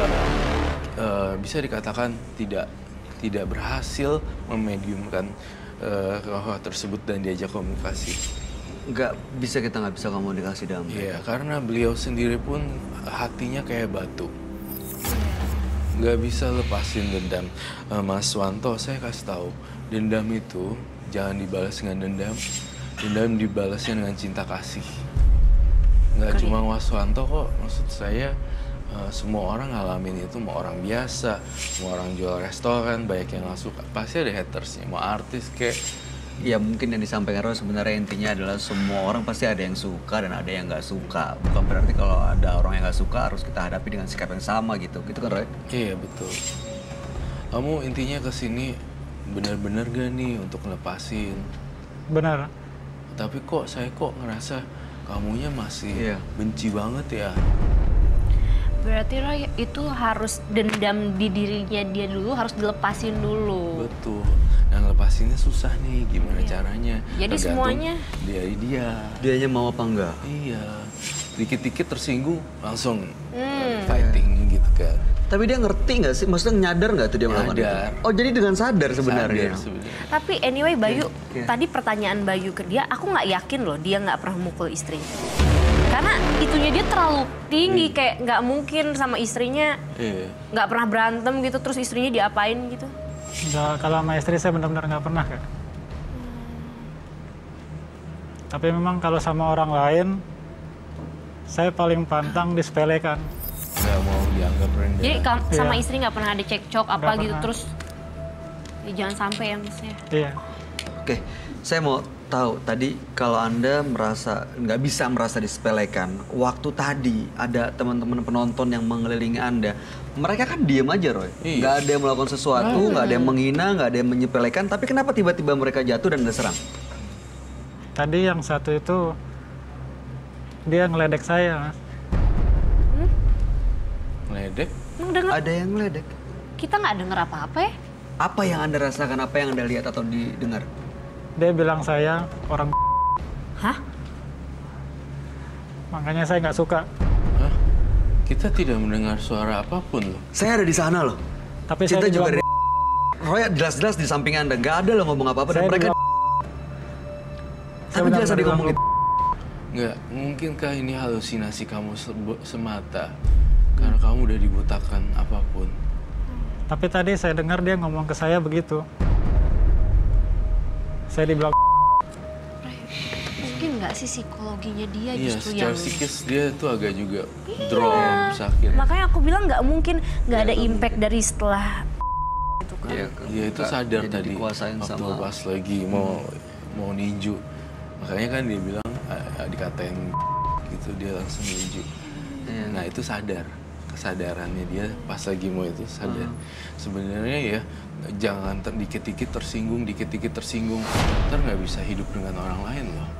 E: bisa dikatakan tidak berhasil memediumkan roh tersebut dan diajak komunikasi.
A: Nggak bisa komunikasi dalam.
E: Iya, karena beliau sendiri pun hatinya kayak batu. Nggak bisa lepasin dendam. Mas Wanto, saya kasih tahu, dendam itu jangan dibalas dengan dendam. Dendam dibalasnya dengan cinta kasih. Nggak cuma Mas Wanto kok, maksud saya semua orang ngalamin itu, mau orang biasa, mau orang jual restoran, banyak yang nggak suka. Pasti ada hatersnya, mau artis kayak.
A: Ya mungkin yang disampaikan Roy sebenarnya intinya adalah semua orang pasti ada yang suka dan ada yang nggak suka. Bukan berarti kalau ada orang yang nggak suka harus kita hadapi dengan sikap yang sama gitu. Gitu kan Roy?
E: Iya betul. Kamu intinya kesini benar-benar gak nih untuk ngelepasin?
F: Benar.
E: Tapi saya ngerasa kamunya masih benci banget ya.
B: Berarti Roy itu harus dendam di dirinya dia dulu, harus dilepasin dulu.
E: Betul. Nah ngelepasinnya susah nih, gimana caranya?
B: Jadi
E: Tergantung
B: semuanya
E: dari dia.
A: Dianya mau apa enggak?
E: Iya. Dikit-dikit tersinggung langsung fighting gitu kan.
A: Tapi dia ngerti nggak sih? Maksudnya nyadar nggak tuh dia melakukan itu?
E: Nyadar.
A: Oh jadi dengan sadar sebenarnya.
B: Tapi anyway Bayu, tadi pertanyaan Bayu ke dia, aku nggak yakin loh dia nggak pernah mukul istrinya. Karena itunya dia terlalu tinggi, kayak nggak mungkin sama istrinya nggak pernah berantem gitu, terus istrinya diapain gitu.
F: Enggak, kalau sama istri saya benar-benar nggak pernah, Kak. Tapi memang kalau sama orang lain, saya paling pantang disepelekan.
E: Nggak mau dianggap rendah.
B: Jadi sama
F: Iya.
B: istri nggak pernah ada cekcok apa
F: Nggak
B: gitu,
F: pernah.
B: terus ya jangan sampai ya maksudnya.
F: Iya.
A: Oke, saya mau tahu tadi kalau Anda nggak bisa merasa disepelekan. Waktu tadi ada teman-teman penonton yang mengelilingi Anda. Mereka kan diem aja, Roy.
E: Iya.
A: Nggak ada yang melakukan sesuatu, nggak ada yang menghina, nggak ada yang menyepelekan. Tapi kenapa tiba-tiba mereka jatuh dan Anda serang?
F: Tadi yang satu itu dia ngeledek saya, Mas.
E: Ngeledek?
B: Emang denger,
A: Ada yang ngeledek.
B: kita nggak denger apa-apa ya?
A: Apa yang Anda rasakan? Apa yang Anda lihat atau didengar?
F: Dia bilang saya orang.
B: Hah?
F: Makanya saya nggak suka.
E: Hah? Kita tidak mendengar suara apapun loh.
A: Saya ada di sana loh.
F: Tapi
A: Cinta
F: saya
A: juga
F: dibilang,
A: dari Roy jelas-jelas di samping Anda. Nggak ada loh ngomong apa-apa dan
F: Saya
A: mereka.
F: dibilang-
A: Tapi jelas tadi
F: benar-benar
A: ngomongin.
E: Nggak, mungkinkah ini halusinasi kamu semata? Karena kamu udah dibutakan apapun.
F: Tapi tadi saya dengar dia ngomong ke saya begitu. Saya dibilang
B: Mungkin nggak sih psikologinya dia
E: Iya,
B: justru
E: secara
B: yang...
E: psikis dia tuh agak juga drop, sakit.
B: Makanya aku bilang nggak mungkin nggak ada impact dari setelah itu kan.
E: Iya itu sadar
A: jadi
E: tadi
A: dikuasain
E: waktu
A: sama.
E: pas lagi mau ninju. Makanya kan dia bilang dikatain gitu, dia langsung ninju. Nah itu sadar, kesadarannya dia pas lagi mau itu sadar. Sebenarnya ya jangan dikit-dikit tersinggung, ntar nggak bisa hidup dengan orang lain loh.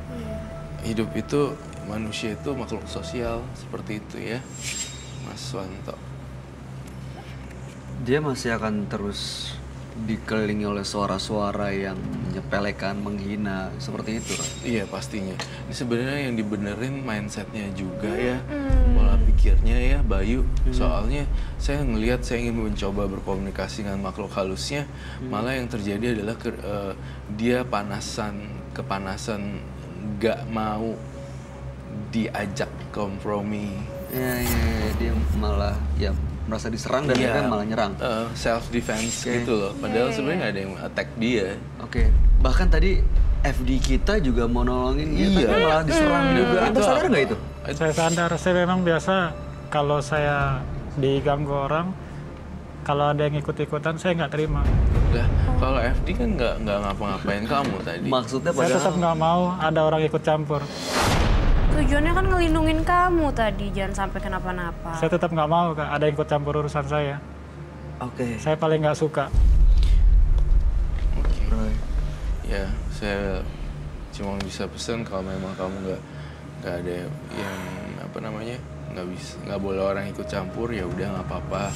E: Hidup itu, manusia itu makhluk sosial seperti itu ya, Mas Wanto.
A: Dia masih akan terus dikelilingi oleh suara-suara yang menyepelekan, menghina, seperti itu, Roy.
E: Iya pastinya. Ini sebenarnya yang dibenerin mindsetnya juga ya, pola pikirnya ya, Bayu. Soalnya saya ngelihat, saya ingin mencoba berkomunikasi dengan makhluk halusnya, malah yang terjadi adalah dia kepanasan, nggak mau diajak kompromi.
A: Ya, dia malah ya merasa diserang dan
E: Iya,
A: mereka malah nyerang.
E: Self defense gitu loh. Padahal sebenarnya nggak ada yang attack dia.
A: Oke. Bahkan tadi FD kita juga mau nolongin dia, tapi malah diserang juga. Anda sadar nggak itu?
F: saya sadar, saya memang biasa kalau saya diganggu orang, kalau ada yang ikut-ikutan saya nggak terima.
E: Lah, kalau FD kan nggak ngapa-ngapain kamu tadi.
A: Maksudnya
F: Saya tetap
A: padahal
F: nggak mau ada orang ikut campur.
B: Tujuannya kan ngelindungin kamu tadi, jangan sampai kenapa-napa.
F: Saya tetap nggak mau Kak, ada yang ikut campur urusan saya.
A: Oke.
F: Saya paling nggak suka.
E: Oke.
A: Roy.
E: Ya, saya cuma bisa pesan kalau memang kamu nggak ada yang apa namanya nggak boleh orang ikut campur, ya udah nggak apa-apa,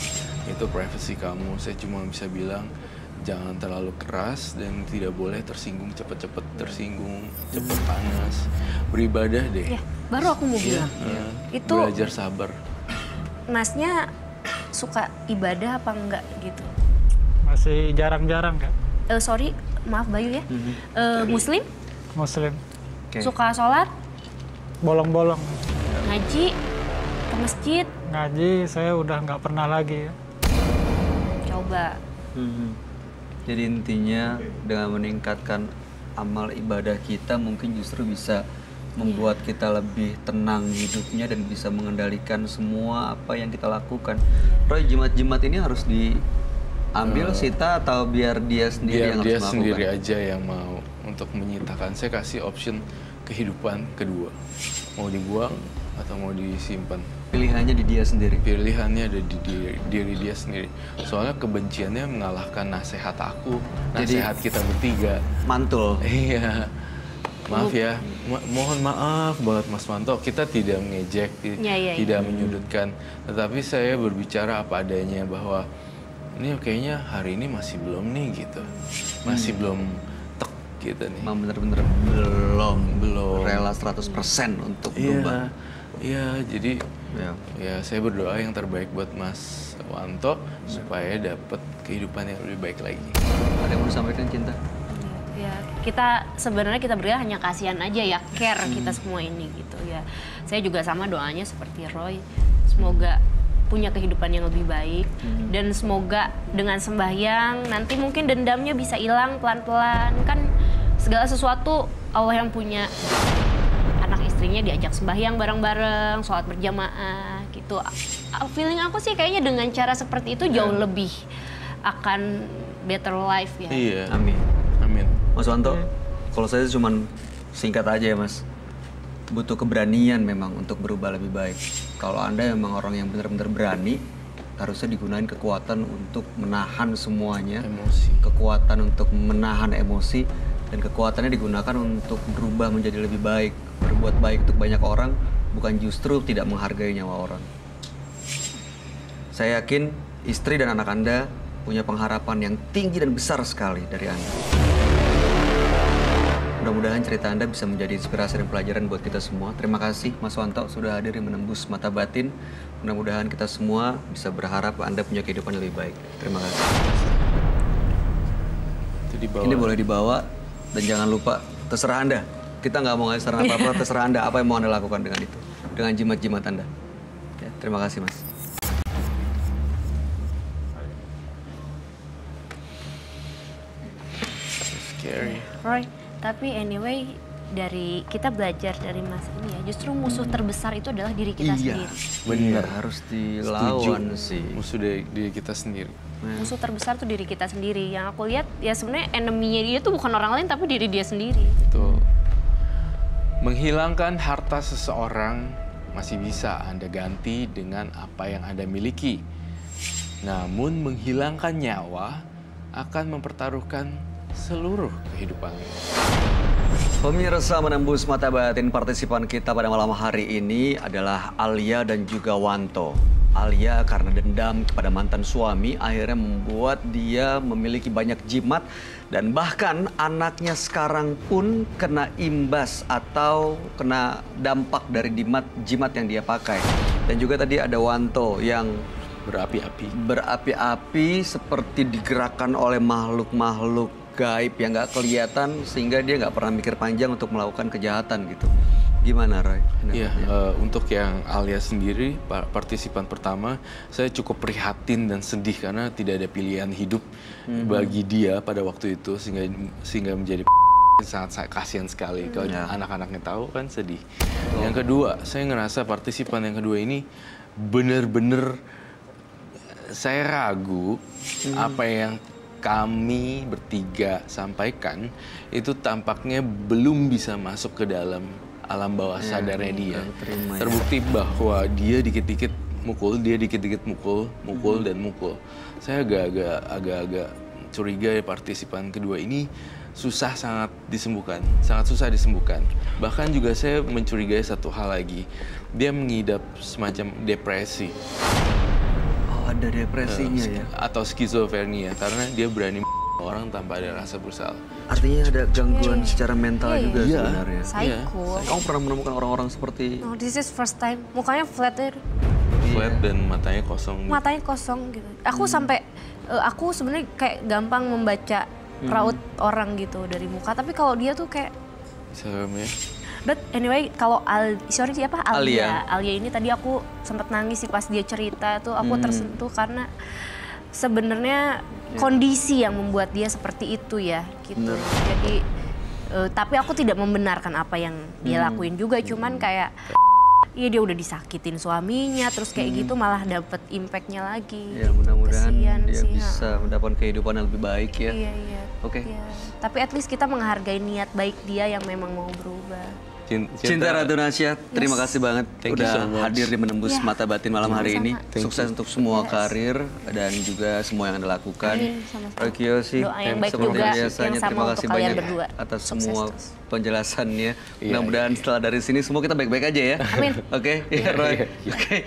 E: itu privasi kamu. Saya cuma bisa bilang jangan terlalu keras dan tidak boleh tersinggung cepet-cepet panas. Beribadah deh.
B: Ya, baru aku mau bilang. Itu
E: belajar sabar.
B: Masnya suka ibadah apa enggak gitu?
F: Masih jarang-jarang Kak.
B: Sorry, maaf Bayu ya. Muslim?
F: Muslim.
A: Oke.
B: Suka sholat?
F: Bolong-bolong.
B: Ngaji? Ke masjid?
F: Ngaji saya udah nggak pernah lagi ya.
B: Coba.
A: Jadi intinya dengan meningkatkan amal ibadah kita mungkin justru bisa membuat kita lebih tenang hidupnya dan bisa mengendalikan semua apa yang kita lakukan. Roy, jimat-jimat ini harus diambil sita atau biar dia sendiri yang
E: Biar dia
A: harus
E: sendiri
A: melakukan?
E: aja yang mau untuk menyitakan. Saya kasih option kehidupan kedua, mau dibuang atau mau disimpan.
A: Pilihannya di dia sendiri.
E: Pilihannya ada di diri dia sendiri. Soalnya kebenciannya mengalahkan nasihat aku,
A: Jadi-
E: nasihat kita bertiga.
A: Mantul.
E: Iya, maaf ya, mohon maaf banget Mas Manto. Kita tidak mengejek,
B: Iya.
E: tidak menyudutkan. Tetapi saya berbicara apa adanya bahwa ini kayaknya hari ini masih belum nih gitu, masih belum tek gitu nih.
A: Memang bener-bener belum rela 100% untuk berubah.
E: Iya, jadi
A: Ya.
E: ya saya berdoa yang terbaik buat Mas Wanto supaya dapat kehidupan yang lebih baik lagi.
A: Ada yang mau disampaikan, Cinta?
B: Ya, kita sebenarnya kita berdua hanya kasihan aja ya, care kita semua ini gitu ya. Saya juga sama doanya seperti Roy. Semoga punya kehidupan yang lebih baik dan semoga dengan sembahyang nanti mungkin dendamnya bisa hilang pelan-pelan. Kan segala sesuatu Allah yang punya. Anak istrinya diajak sembahyang bareng-bareng, sholat berjamaah gitu. Feeling aku sih kayaknya dengan cara seperti itu jauh lebih akan better life ya.
E: Iya,
A: Amin.
E: amin.
A: Mas Wanto, kalau saya cuman singkat aja ya Mas. Butuh keberanian memang untuk berubah lebih baik. Kalau Anda memang orang yang benar-benar berani, harusnya digunakan kekuatan untuk menahan semuanya.
E: Emosi.
A: Kekuatan untuk menahan emosi, dan kekuatannya digunakan untuk berubah menjadi lebih baik. Berbuat baik untuk banyak orang, bukan justru tidak menghargai nyawa orang. Saya yakin istri dan anak Anda punya pengharapan yang tinggi dan besar sekali dari Anda. Mudah-mudahan cerita Anda bisa menjadi inspirasi dan pelajaran buat kita semua. Terima kasih Mas Wanto sudah hadir menembus mata batin. Mudah-mudahan kita semua bisa berharap Anda punya kehidupan yang lebih baik. Terima kasih.
E: Itu dibawa.
A: Ini boleh dibawa dan jangan lupa terserah Anda. Kita nggak mau ngasih saran apa-apa, terserah Anda apa yang mau Anda lakukan dengan itu. Dengan jimat-jimat Anda. Ya, terima kasih Mas.
E: Scary.
B: Roy, tapi anyway dari kita belajar dari Mas ini ya, justru musuh terbesar itu adalah diri kita sendiri.
A: Benar, harus dilawan sih.
E: Musuh dari diri kita sendiri.
B: Musuh terbesar tuh diri kita sendiri. Yang aku lihat ya sebenarnya enemy-nya dia tuh bukan orang lain tapi diri dia sendiri.
E: Betul. Menghilangkan harta seseorang masih bisa Anda ganti dengan apa yang Anda miliki. Namun menghilangkan nyawa akan mempertaruhkan seluruh kehidupannya.
A: Pemirsa menembus mata batin partisipan kita pada malam hari ini adalah Alia dan juga Wanto. Alia karena dendam kepada mantan suami akhirnya membuat dia memiliki banyak jimat dan bahkan anaknya sekarang pun kena imbas atau kena dampak dari jimat yang dia pakai. Dan juga tadi ada Wanto yang berapi-api seperti digerakkan oleh makhluk-makhluk gaib yang nggak kelihatan sehingga dia nggak pernah mikir panjang untuk melakukan kejahatan gitu. Gimana Roy?
E: Iya, untuk yang Alia sendiri, partisipan pertama, saya cukup prihatin dan sedih karena tidak ada pilihan hidup bagi dia pada waktu itu sehingga menjadi sangat kasihan sekali. Kalau anak-anaknya tahu kan sedih. Yang kedua, saya ngerasa partisipan yang kedua ini bener-bener saya ragu apa yang kami bertiga sampaikan itu tampaknya belum bisa masuk ke dalam alam bawah sadarnya dia. Terbukti bahwa dia dikit-dikit mukul, dia dikit-dikit mukul dan mukul. Saya agak-agak curiga ya partisipan kedua ini sangat susah disembuhkan. Bahkan juga saya mencurigai satu hal lagi, dia mengidap semacam depresi.
A: Ada depresinya ya?
E: Atau skizofrenia, karena dia berani orang tanpa ada rasa bersalah.
A: Artinya ada gangguan secara mental juga sebenarnya.
B: Psycho.
A: Kamu pernah menemukan orang-orang seperti...
B: No, this is first time. Mukanya flat
E: Flat dan matanya kosong.
B: Matanya kosong gitu. Aku sampai, aku sebenarnya kayak gampang membaca raut orang gitu dari muka. Tapi kalau dia tuh kayak...
E: Serem ya.
B: But anyway, kalau Alia ini tadi aku sempat nangis sih pas dia cerita tuh, aku tersentuh karena sebenarnya kondisi yang membuat dia seperti itu ya gitu. Jadi tapi aku tidak membenarkan apa yang dia lakuin juga, cuman kayak iya dia udah disakitin suaminya, terus kayak gitu malah dapet impactnya lagi.
A: Ya mudah-mudahan dia
B: sih,
A: bisa mendapatkan kehidupan yang lebih baik ya.
B: Iya.
A: Oke.
B: Iya. Tapi at least kita menghargai niat baik dia yang memang mau berubah.
A: Cinta Ratu Nasya, terima kasih banget udah hadir di Menembus Mata Batin malam hari ini. Sukses untuk semua karir dan juga semua yang Anda lakukan. Roy Kiyoshi,
B: Doa yang baik juga yang sama untuk kalian berdua.
A: Atas semua penjelasannya. Mudah-mudahan setelah dari sini semua kita baik-baik aja ya.
B: Amin.
A: Oke, Roy. Oke.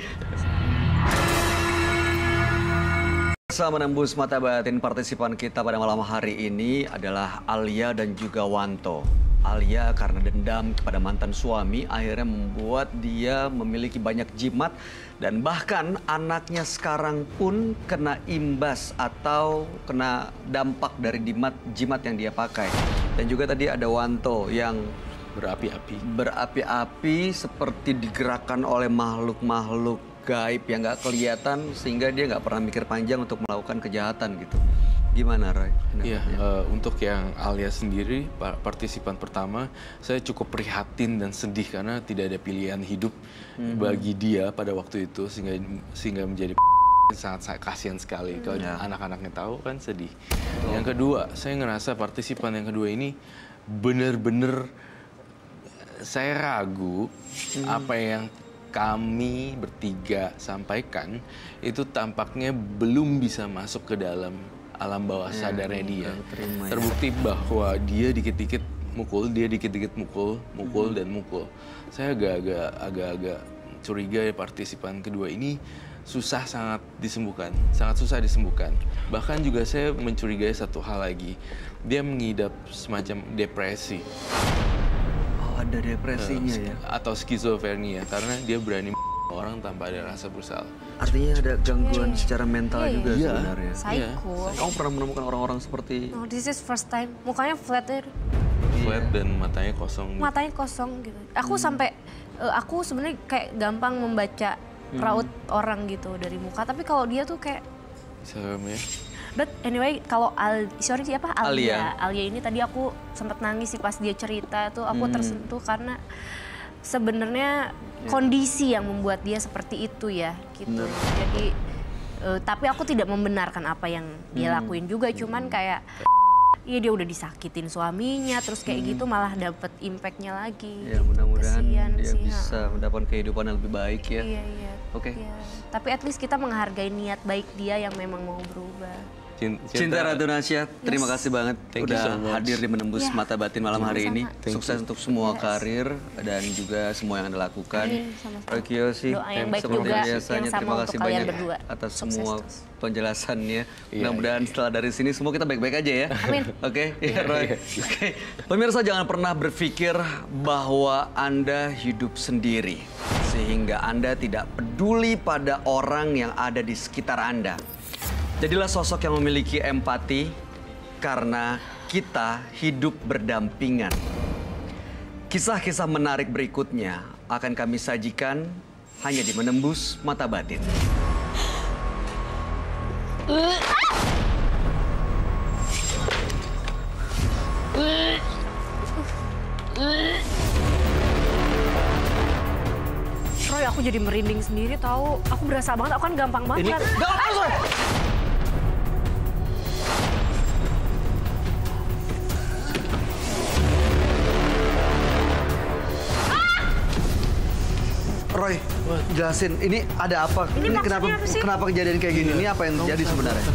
A: Bersama Menembus Mata Batin, partisipan kita pada malam hari ini adalah Alia dan juga Wanto. Alia karena dendam kepada mantan suami akhirnya membuat dia memiliki banyak jimat dan bahkan anaknya sekarang pun kena imbas atau kena dampak dari jimat yang dia pakai. Dan juga tadi ada Wanto yang berapi-api seperti digerakkan oleh makhluk-makhluk gaib yang nggak kelihatan sehingga dia nggak pernah mikir panjang untuk melakukan kejahatan gitu. Gimana Roy?
E: Iya, untuk yang Alia sendiri, partisipan pertama, saya cukup prihatin dan sedih karena tidak ada pilihan hidup bagi dia pada waktu itu sehingga menjadi sangat kasihan sekali. Kalau anak-anaknya tahu kan sedih. Yang kedua, saya ngerasa partisipan yang kedua ini benar-benar saya ragu apa yang kami bertiga sampaikan itu tampaknya belum bisa masuk ke dalam alam bawah sadarnya dia. Terbukti bahwa dia dikit-dikit mukul, dia dikit-dikit mukul dan mukul. Saya agak-agak curiga ya partisipan kedua ini sangat susah disembuhkan. Bahkan juga saya mencurigai satu hal lagi, dia mengidap semacam depresi.
A: Ada depresinya ya?
E: Atau skizofrenia, karena dia berani orang tanpa ada rasa bersalah.
A: Artinya ada gangguan secara mental juga sebenarnya.
B: Psycho.
A: Kamu pernah menemukan orang-orang seperti...
B: No, this is first time. Mukanya flat
E: Dan matanya kosong.
B: Matanya kosong gitu. Aku sampai, aku sebenarnya kayak gampang membaca raut orang gitu dari muka. Tapi kalau dia tuh kayak...
E: Serem ya.
B: But anyway, kalau Alia ini tadi aku sempat nangis sih pas dia cerita tuh, aku tersentuh karena sebenarnya kondisi yang membuat dia seperti itu ya gitu. Jadi tapi aku tidak membenarkan apa yang dia lakuin juga, cuman kayak iya dia udah disakitin suaminya, terus kayak gitu malah dapet impactnya lagi.
A: Ya mudah-mudahan dia
B: sih,
A: bisa mendapatkan kehidupan yang lebih baik ya.
B: Iya.
A: Oke.
B: Tapi at least kita menghargai niat baik dia yang memang mau berubah.
A: Cinta Ratu Nasya, terima kasih banget udah hadir di Menembus Mata Batin malam hari ini. Sukses untuk semua karir dan juga semua yang Anda lakukan. Roy Kiyoshi,
B: Doa yang baik juga yang sama
A: terima
B: untuk
A: kasih
B: kalian
A: banyak
B: berdua.
A: atas semua penjelasannya. Mudah-mudahan setelah dari sini semua kita baik-baik aja ya.
B: Amin.
A: Oke, Roy. Oke. Pemirsa jangan pernah berpikir bahwa Anda hidup sendiri sehingga Anda tidak peduli pada orang yang ada di sekitar Anda. Jadilah sosok yang memiliki empati karena kita hidup berdampingan. Kisah-kisah menarik berikutnya akan kami sajikan hanya di Menembus Mata Batin.
B: Roy, aku jadi merinding sendiri tahu. Aku berasa banget, aku kan gampang banget kan.
A: Roy, jelasin ini ada apa?
B: Ini maksudnya apa sih?
A: Kenapa kejadian kayak gini? Ini apa yang terjadi sebenarnya?